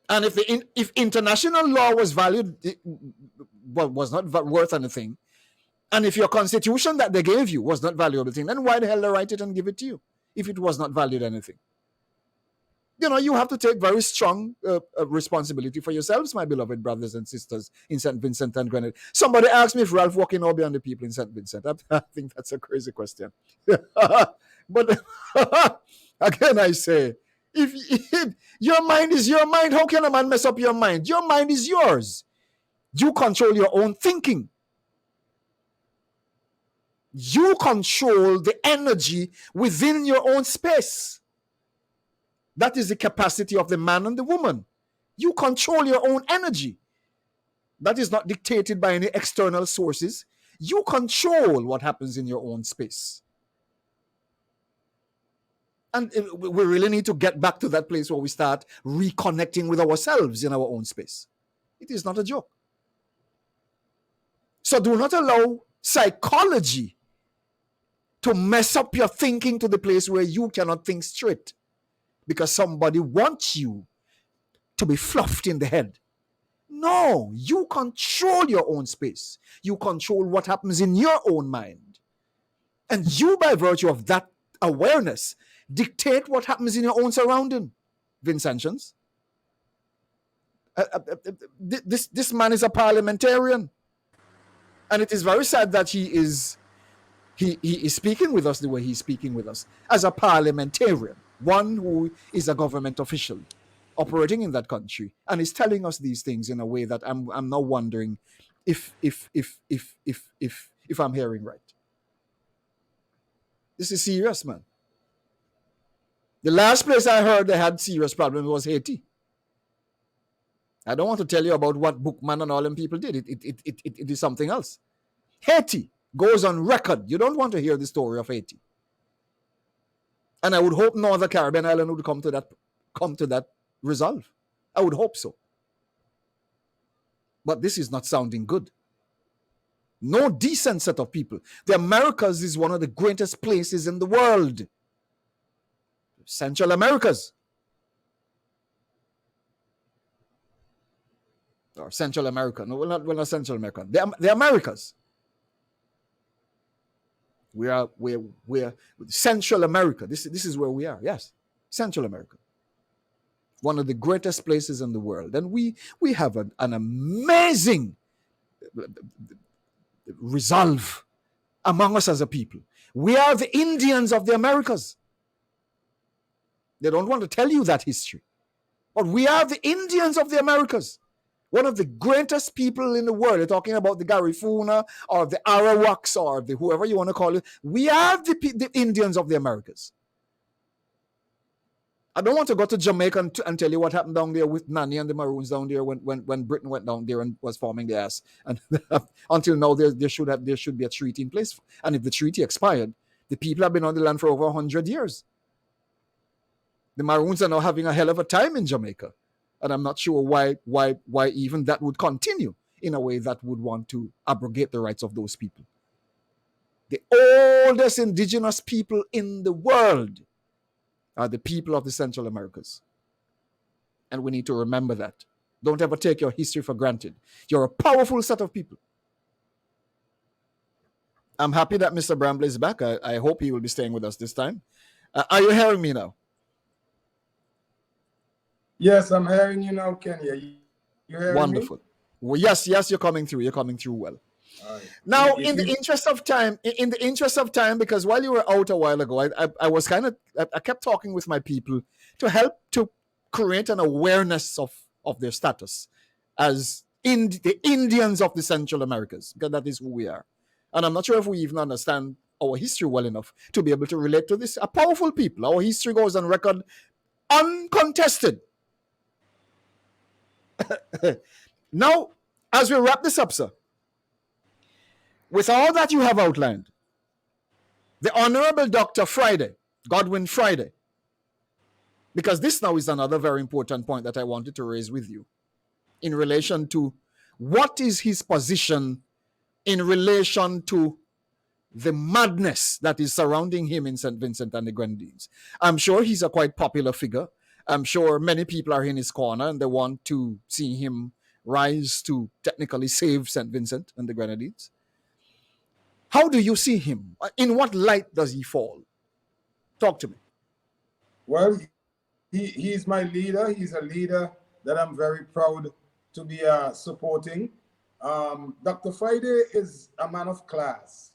And if international law was valued, was not worth anything, and if your constitution that they gave you was not valuable thing, then why the hell they write it and give it to you if it was not valued anything? You have to take very strong responsibility for yourselves, my beloved brothers and sisters in St. Vincent and Grenada. Somebody asked me if Ralph Walking will be on the people in St. Vincent. I think that's a crazy question. But again, I say, if your mind is your mind, how can a man mess up your mind? Your mind is yours. You control your own thinking. You control the energy within your own space. That is the capacity of the man and the woman. You control your own energy. That is not dictated by any external sources. You control what happens in your own space. And we really need to get back to that place where we start reconnecting with ourselves in our own space. It is not a joke. So do not allow psychology to mess up your thinking to the place where you cannot think straight because somebody wants you to be fluffed in the head. No, you control your own space. You control what happens in your own mind. And you, by virtue of that awareness, dictate what happens in your own surrounding. Vincentians. This man is a parliamentarian. And it is very sad that he is speaking with us the way he's speaking with us as a parliamentarian, one who is a government official operating in that country and is telling us these things in a way that I'm now wondering if I'm hearing right. This is serious, man. The last place I heard they had serious problems was Haiti. I don't want to tell you about what Bookman and all them people did. It is something else. Haiti goes on record. You don't want to hear the story of Haiti. And I would hope no other Caribbean island would come to that resolve. I would hope so. But this is not sounding good. No decent set of people. The Americas is one of the greatest places in the world. Central Americas. Or Central America. No, we're not Central America. The Americas. We're Central America. This is where we are. Yes. Central America. One of the greatest places in the world. And we have an amazing resolve among us as a people. We are the Indians of the Americas. They don't want to tell you that history. But we are the Indians of the Americas. One of the greatest people in the world. They're talking about the Garifuna or the Arawaks or the whoever you want to call it. We are the Indians of the Americas. I don't want to go to Jamaica and tell you what happened down there with Nani and the Maroons down there when Britain went down there and was forming the ass. And until now, there should be a treaty in place. And if the treaty expired, the people have been on the land for over 100 years. The Maroons are now having a hell of a time in Jamaica. And I'm not sure why even that would continue in a way that would want to abrogate the rights of those people. The oldest indigenous people in the world are the people of the Central Americas. And we need to remember that. Don't ever take your history for granted. You're a powerful set of people. I'm happy that Mr. Bramble is back. I hope he will be staying with us this time. Are you hearing me now? Yes, I'm hearing you now, Kenya. You hearing Wonderful. me? Well, yes, you're coming through. You're coming through well. Right. Now, in the interest of time, because while you were out a while ago, I kept talking with my people to help to create an awareness of their status as the Indians of the Central Americas, because that is who we are. And I'm not sure if we even understand our history well enough to be able to relate to this. A powerful people. Our history goes on record uncontested. Now, As we wrap this up, sir, with all that you have outlined, the Honorable Dr. Friday, Godwin Friday, because this now is another very important point that I wanted to raise with you in relation to what is his position in relation to the madness that is surrounding him in St. Vincent and the Grenadines. I'm sure he's a quite popular figure. I'm sure many people are in his corner and they want to see him rise to technically save St. Vincent and the Grenadines. How do you see him? In what light does he fall? Talk to me. Well, he's my leader. He's a leader that I'm very proud to be supporting. Dr. Friday is a man of class,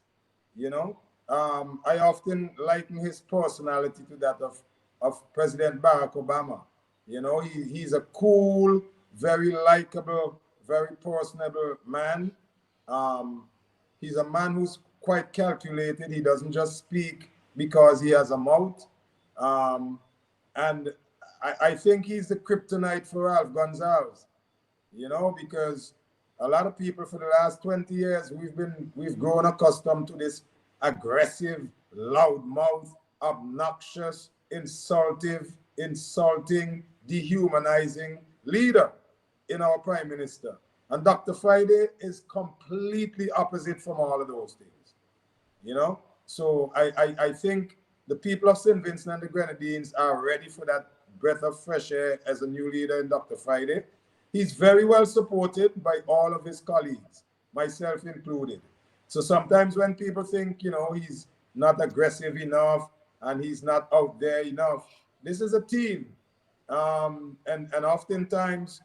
you know. I often liken his personality to that of President Barack Obama. You know, he's a cool, very likable, very personable man. He's a man who's quite calculated. He doesn't just speak because he has a mouth. And I think he's the kryptonite for Ralph Gonzalez, you know, because a lot of people for the last 20 years, we've grown accustomed to this aggressive, loudmouth, obnoxious, insulting, dehumanizing leader in our prime minister. And Dr. Friday is completely opposite from all of those things, you know. So I think the people of St. Vincent and the Grenadines are ready for that breath of fresh air as a new leader in Dr. Friday. He's very well supported by all of his colleagues, myself included. So sometimes when people think, you know, he's not aggressive enough and he's not out there enough, this is a team. And oftentimes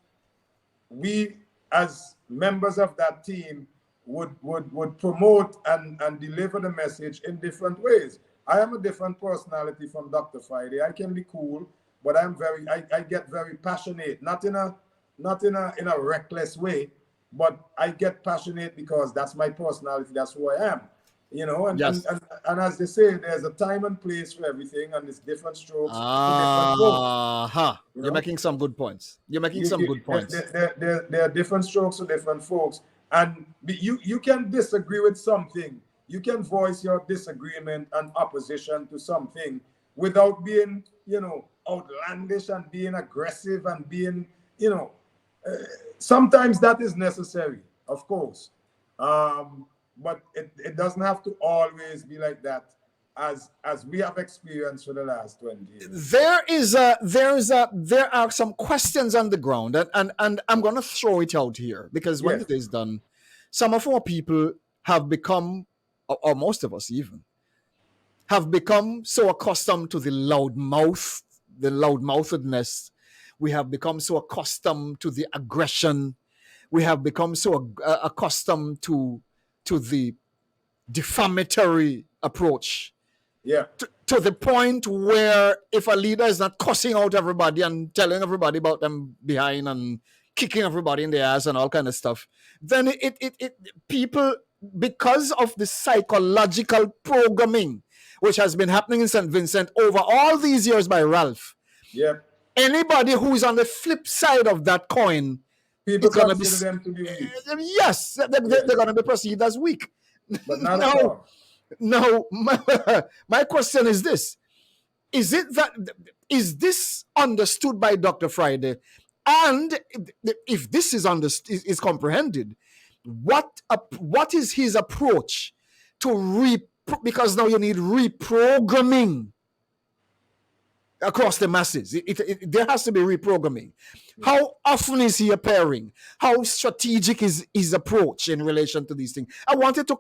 we, as members of that team, would promote and deliver the message in different ways. I am a different personality from Dr. Friday. I can be cool, but I get very passionate, not in a reckless way, but I get passionate because that's my personality, that's who I am. You know, and, Yes. and as they say, there's a time and place for everything, and it's different strokes for different folks. You You're know? making some good points. You're making some good points. There are different strokes for different folks, and you can disagree with something. You can voice your disagreement and opposition to something without being, you know, outlandish and being aggressive and being, you know, sometimes that is necessary, of course. But it doesn't have to always be like that, as we have experienced for the last 20 years. There are some questions on the ground, and I'm gonna throw it out here because when Yes. it is done, some of our people have become, or most of us even, have become so accustomed to the loudmouthedness. We have become so accustomed to the aggression. We have become so accustomed to the defamatory approach. Yeah. To the point where if a leader is not cussing out everybody and telling everybody about them behind and kicking everybody in the ass and all kind of stuff, then it people, because of the psychological programming which has been happening in St. Vincent over all these years by Ralph, Yeah. anybody who is on the flip side of that coin, People it's gonna be, consider them to be weak, yes, they're gonna be perceived as weak. but not at No, all. no. My question is this: is this understood by Dr. Friday? And if this is understood, is comprehended, what is his approach to because now you need reprogramming across the masses. There has to be reprogramming. How often is he appearing? How strategic is his approach in relation to these things? I wanted to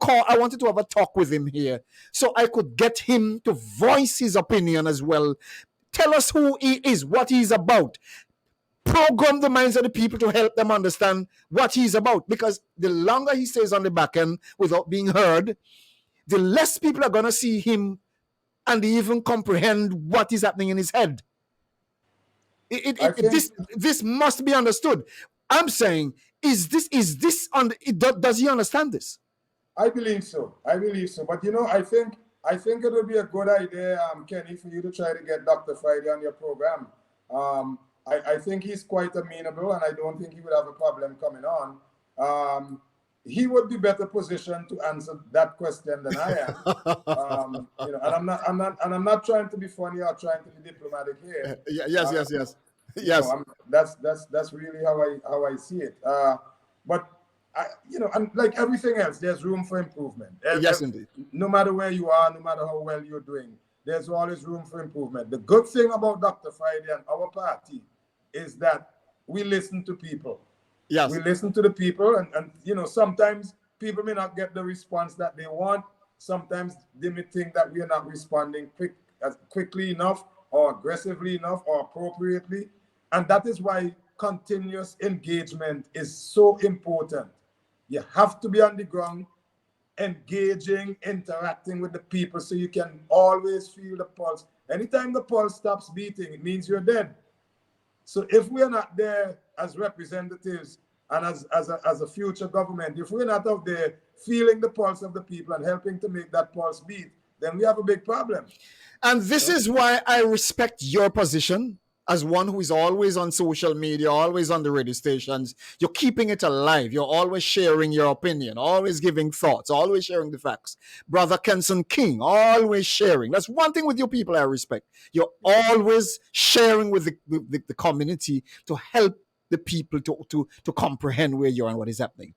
have a talk with him here so I could get him to voice his opinion as well. Tell us who he is, what he's about. Program the minds of the people to help them understand what he's about. Because the longer he stays on the back end without being heard, the less people are going to see him and even comprehend what is happening in his head. This must be understood. I'm saying, does he understand this? I believe so. But you know, I think it would be a good idea, Kenny, for you to try to get Dr. Friday on your program. I think he's quite amenable, and I don't think he would have a problem coming on. he would be better positioned to answer that question than I am. And I'm not trying to be funny or trying to be diplomatic here. Yes, yes, yes, You know, yes, that's really how I see it. But and like everything else, there's room for improvement. yes, indeed. No matter where you are, no matter how well you're doing, there's always room for improvement. The good thing about Dr. Friday and our party is that we listen to people. Yes. We listen to the people, and sometimes people may not get the response that they want. Sometimes they may think that we are not responding quickly enough or aggressively enough or appropriately. And that is why continuous engagement is so important. You have to be on the ground, engaging, interacting with the people so you can always feel the pulse. Anytime the pulse stops beating, it means you're dead. So if we're not there as representatives and as a future government, if we're not out there feeling the pulse of the people and helping to make that pulse beat, then we have a big problem. And this is why I respect your position as one who is always on social media, always on the radio stations. You're keeping it alive. You're always sharing your opinion, always giving thoughts, always sharing the facts. Brother Kenson King, always sharing. That's one thing with you people I respect. You're always sharing with the community to help the people to comprehend where you are and what is happening.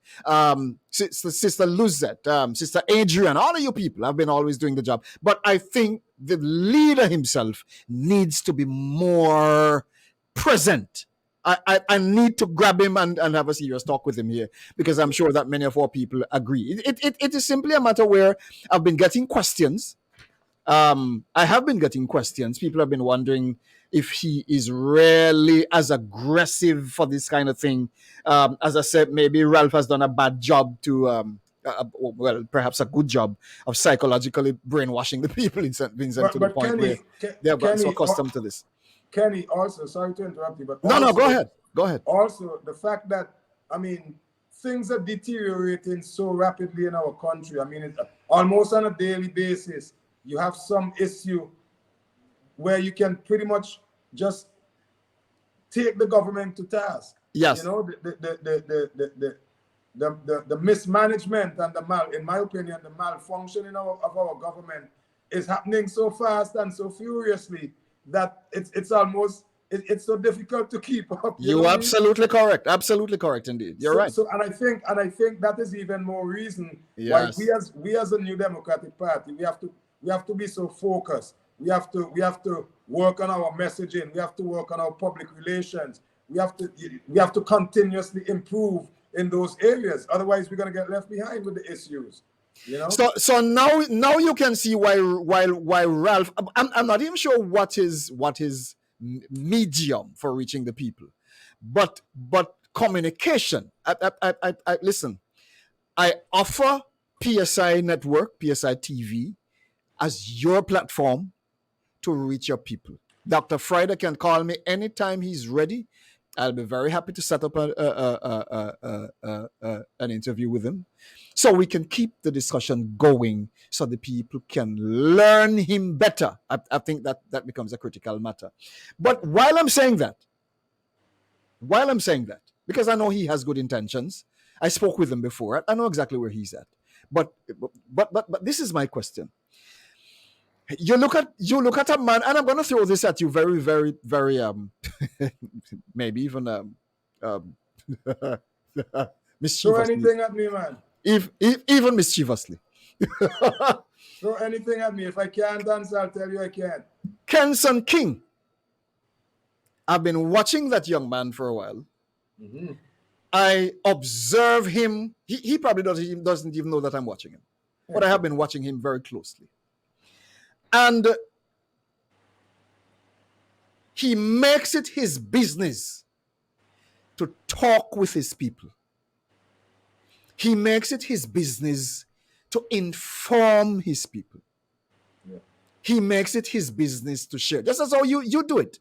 Sister Luzette, Sister Adrian, all of you people have been always doing the job. But I think the leader himself needs to be more present. I need to grab him and have a serious talk with him here, because I'm sure that many of our people agree. It is simply a matter where I've been getting questions. I have been getting questions. People have been wondering if he is really as aggressive for this kind of thing. As I said, maybe Ralph has done a bad job to, well, perhaps a good job of psychologically brainwashing the people in St. Vincent to the point where they have gotten so accustomed to this. Kenny, also, sorry to interrupt you, but No, go ahead. Go ahead. Also, the fact that, things are deteriorating so rapidly in our country. It's almost on a daily basis. You have some issue where you can pretty much just take the government to task. Yes. The mismanagement and in my opinion, the malfunctioning of our government is happening so fast and so furiously that it's so difficult to keep up. You're absolutely correct. Absolutely correct indeed. You're right. So and I think that is even more reason why we as a New Democratic Party, we have to be so focused. We have to work on our messaging. We have to work on our public relations. We have to continuously improve in those areas. Otherwise, we're going to get left behind with the issues. So now you can see why Ralph. I'm not even sure what is medium for reaching the people, but communication. I listen. I offer PSI Network, PSI TV, as your platform to reach your people. Dr. Friday can call me anytime he's ready. I'll be very happy to set up an interview with him so we can keep the discussion going so the people can learn him better. I think that becomes a critical matter. But while I'm saying that, because I know he has good intentions, I spoke with him before. I know exactly where he's at. But this is my question. You look at a man, and I'm going to throw this at you very, very, very maybe even mischievously. Throw anything at me, man. If even mischievously. Throw anything at me. If I can't answer, I'll tell you I can't. Kenson King. I've been watching that young man for a while. Mm-hmm. I observe him. He probably doesn't even know that I'm watching him. But I have been watching him very closely. And he makes it his business to talk with his people. He makes it his business to inform his people. Yeah. He makes it his business to share. Just as how you do it.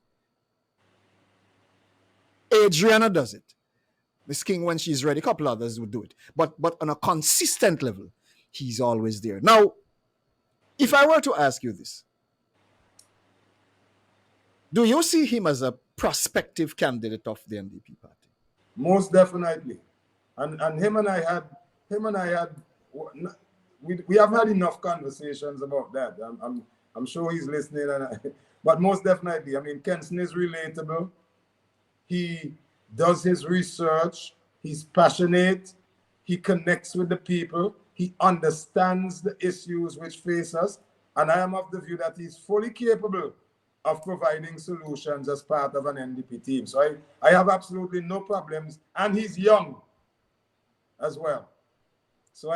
Adriana does it. Miss King, when she's ready, a couple others would do it. But on a consistent level, he's always there. Now, if I were to ask you this, do you see him as a prospective candidate of the NDP party? Most definitely. And him and I had we haven't had enough conversations about that. I'm sure he's listening, but most definitely, I mean, Kenson is relatable. He does his research. He's passionate. He connects with the people. He understands the issues which face us. And I am of the view that he's fully capable of providing solutions as part of an NDP team. So I have absolutely no problems. And he's young as well. So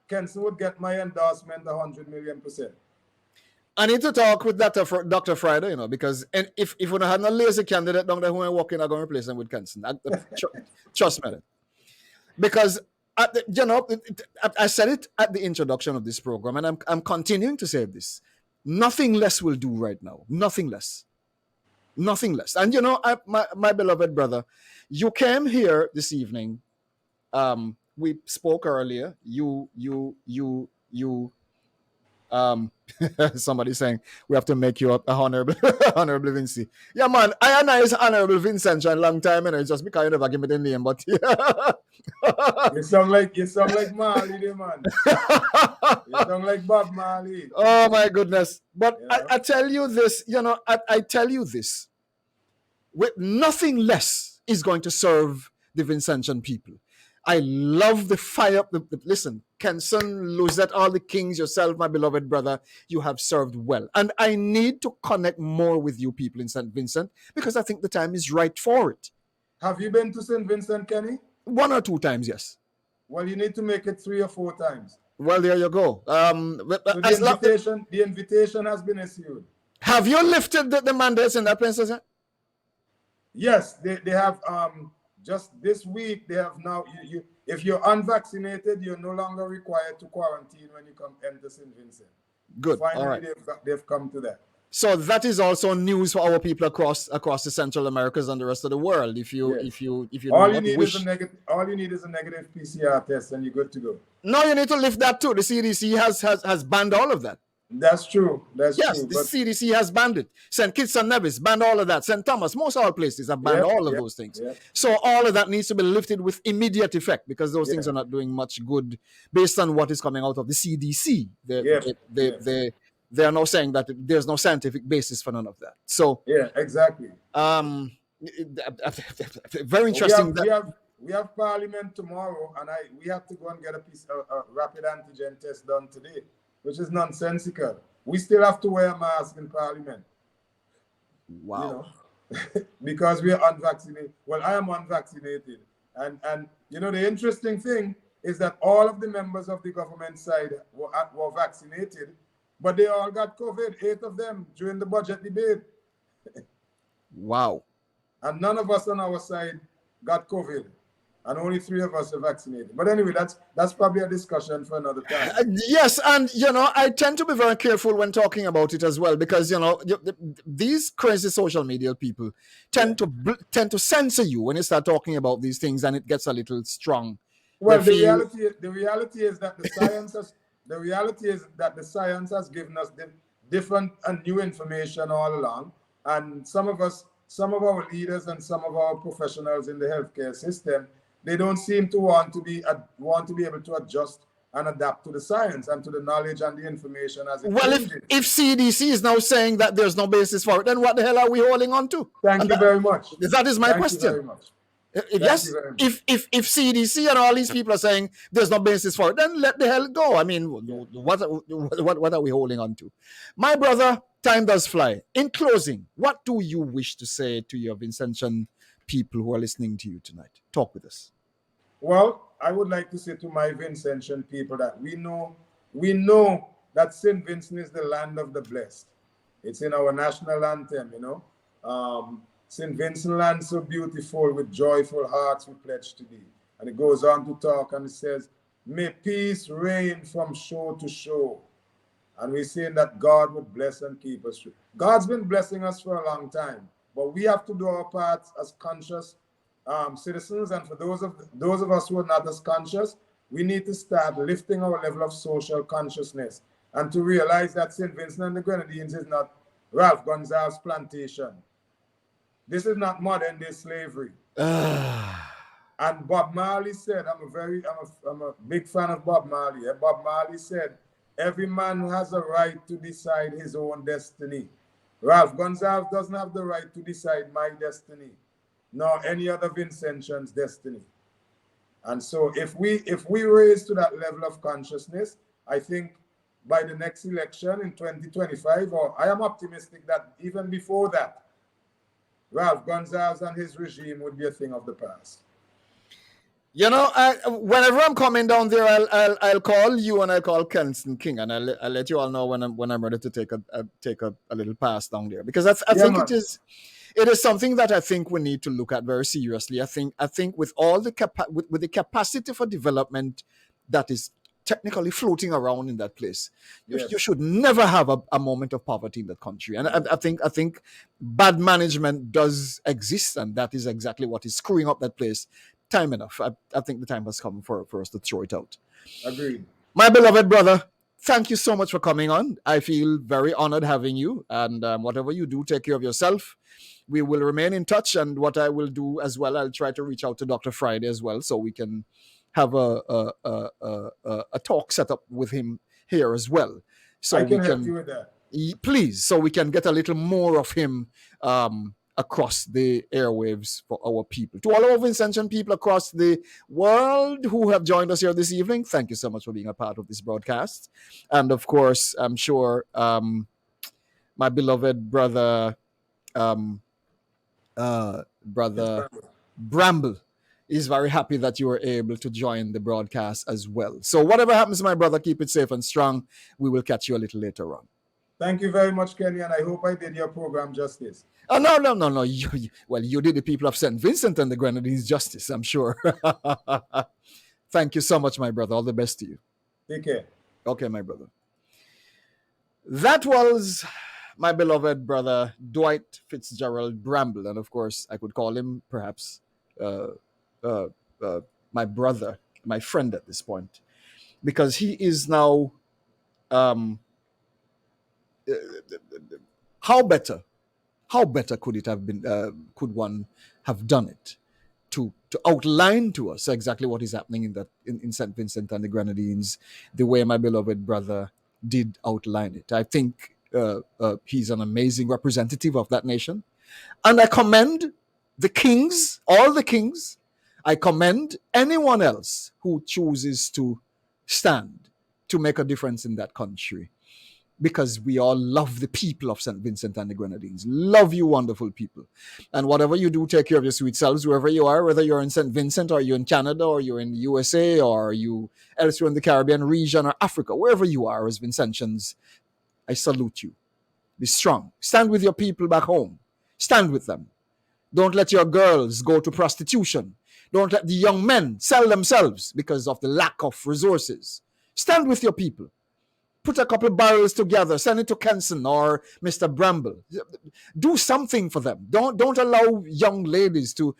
Kenson would get my endorsement 100 million%. I need to talk with Dr. Friday, you know, because if we don't have a lazy candidate down there who are walking, I'm going to replace them with Kenson. Trust me. Because, I said it at the introduction of this program, and I'm continuing to say this. Nothing less will do right now. Nothing less. Nothing less. And, my beloved brother, you came here this evening. We spoke earlier. Somebody saying we have to make you a honorable honorable Vinci. Yeah, man, I is honorable Vincent a long time, and it's just because you never give me the name, but yeah. You sound like Marley, there, man. You sound like Bob Marley. Oh my goodness. But I tell you this, I tell you this. With nothing less is going to serve the Vincentian people. I love the fire. Listen, Kenson, Luzette, all the kings, yourself, my beloved brother, you have served well. And I need to connect more with you people in St. Vincent because I think the time is right for it. Have you been to St. Vincent, Kenny? 1 or 2 times, yes. Well, you need to make it 3 or 4 times. Well, there you go. So the invitation has been issued. Have you lifted the mandates in that place? Yes, they have. Just this week, they have now. If you're unvaccinated, you're no longer required to quarantine when you enter St. Vincent. Good. Finally, all right. they've come to that. So that is also news for our people across the Central Americas and the rest of the world. If you all you need is a negative PCR test, and you're good to go. No, you need to lift that too. The CDC has banned all of that. That's true. Yes, true. The CDC has banned it. St. Kitts and Nevis banned all of that. St. Thomas, most all places have banned all of those things. Yep. So all of that needs to be lifted with immediate effect because those things are not doing much good based on what is coming out of the CDC. They are now saying that there's no scientific basis for none of that. So yeah, exactly. Very interesting. We have Parliament tomorrow, and we have to go and get a rapid antigen test done today, which is nonsensical. We still have to wear a mask in Parliament. Wow. Because we are unvaccinated. Well, I am unvaccinated. And the interesting thing is that all of the members of the government side were vaccinated, but they all got COVID, 8 of them, during the budget debate. Wow. And none of us on our side got COVID. And only 3 of us are vaccinated. But anyway, that's probably a discussion for another time. Yes, and I tend to be very careful when talking about it as well because these crazy social media people tend to censor you when you start talking about these things, and it gets a little strong. Well, the reality is that the science has given us different and new information all along, and some of our leaders and some of our professionals in the healthcare system, they don't seem to want to be able to adjust and adapt to the science and to the knowledge and the information as it changes. If CDC is now saying that there's no basis for it, then what the hell are we holding on to? Thank you very much. That is my question. Thank you very much. Yes, if CDC and all these people are saying there's no basis for it, then let the hell go. I mean, what are we holding on to? My brother, time does fly. In closing, what do you wish to say to your Vincentian people who are listening to you tonight? Talk with us. Well, I would like to say to my Vincentian people that we know that St. Vincent is the land of the blessed. It's in our national anthem, St. Vincent land so beautiful, with joyful hearts we pledge to thee. And it goes on to talk and it says, may peace reign from shore to shore. And we're saying that God would bless and keep us. God's been blessing us for a long time, but we have to do our part as conscious citizens. And for those of us who are not as conscious, we need to start lifting our level of social consciousness and to realize that St. Vincent and the Grenadines is not Ralph Gonzalez's plantation. This is not modern day slavery. And Bob Marley said, I'm a big fan of Bob Marley. Bob Marley said, every man has a right to decide his own destiny. Ralph Gonsalves doesn't have the right to decide my destiny, nor any other Vincentian's destiny. And so if we raise to that level of consciousness, I think by the next election in 2025, or I am optimistic that even before that, Ralph Gonsalves and his regime would be a thing of the past. You know, whenever I'm coming down there, I'll call you and I'll call Kensington King, and I'll let you all know when I'm ready to take a little pass down there, because I think man. it is something that I think we need to look at very seriously. I think with all the with the capacity for development that is technically floating around in that place, you should never have a moment of poverty in that country. And I think bad management does exist, and that is exactly what is screwing up that place. Time enough. I think the time has come for us to throw it out. Agreed. My beloved brother, thank you so much for coming on. I feel very honored having you. And whatever you do, take care of yourself. We will remain in touch. And what I will do as well, I'll try to reach out to Dr. Friday as well, so we can have a talk set up with him here as well. So I can help you with that. Please, so we can get a little more of him across the airwaves for our people. To all our Vincentian people across the world who have joined us here this evening, thank you so much for being a part of this broadcast. And of course, I'm sure my beloved brother, Bramble, is very happy that you were able to join the broadcast as well. So whatever happens, my brother, keep it safe and strong. We will catch you a little later on. Thank you very much, Kenny, and I hope I did your program justice. Oh, no. You did the people of St. Vincent and the Grenadines justice, I'm sure. Thank you so much, my brother. All the best to you. Take care. Okay, my brother. That was my beloved brother, Dwight Fitzgerald Bramble. And of course, I could call him perhaps my brother, my friend at this point, because he is now... how better could it have been? Could one have done it to outline to us exactly what is happening in St. Vincent and the Grenadines, the way my beloved brother did outline it? I think he's an amazing representative of that nation, and I commend the kings, all the kings. I commend anyone else who chooses to stand to make a difference in that country, because we all love the people of St. Vincent and the Grenadines. Love you, wonderful people. And whatever you do, take care of your sweet selves, wherever you are, whether you're in St. Vincent or you're in Canada or you're in the USA or you elsewhere in the Caribbean region or Africa, wherever you are as Vincentians, I salute you. Be strong. Stand with your people back home. Stand with them. Don't let your girls go to prostitution. Don't let the young men sell themselves because of the lack of resources. Stand with your people. Put a couple of barrels together, send it to Kenson or Mr. Bramble. Do something for them. Don't allow young ladies to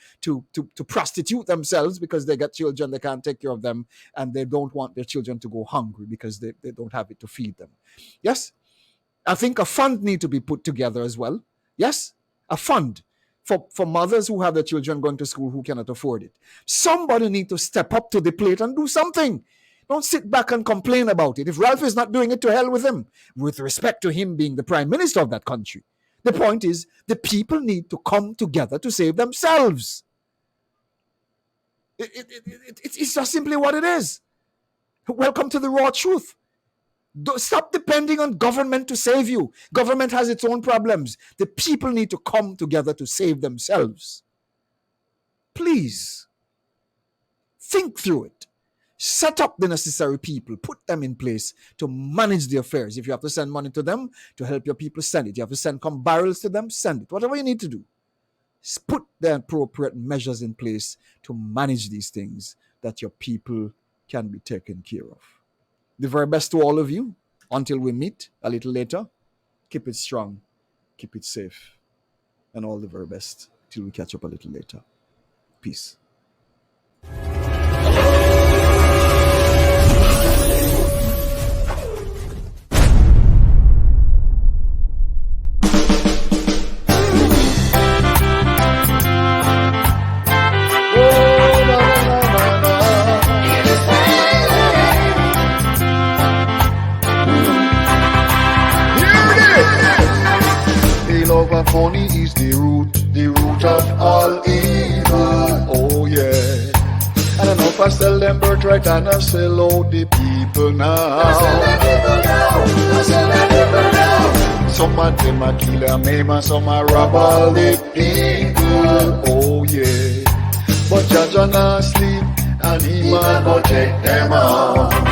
prostitute themselves because they got children, they can't take care of them, and they don't want their children to go hungry because they don't have it to feed them. Yes? I think a fund need to be put together as well. Yes? A fund for mothers who have their children going to school who cannot afford it. Somebody need to step up to the plate and do something. Don't sit back and complain about it. If Ralph is not doing it, to hell with him, with respect to him being the prime minister of that country. The point is, the people need to come together to save themselves. It's just simply what it is. Welcome to the raw truth. Stop depending on government to save you. Government has its own problems. The people need to come together to save themselves. Please, think through it. Set up the necessary people, put them in place to manage the affairs. If you have to send money to them to help your people, send it. You have to send some barrels to them, send it. Whatever you need to do, put the appropriate measures in place to manage these things that your people can be taken care of. The very best to all of you. Until we meet a little later, keep it strong, keep it safe, and all the very best till we catch up a little later. Peace. Oh, no, no. a sell them birthright and a sell out the people now. Some of them a kill and maim and some a rob all the people. Oh yeah. But Jah not sleep and he man go take them out.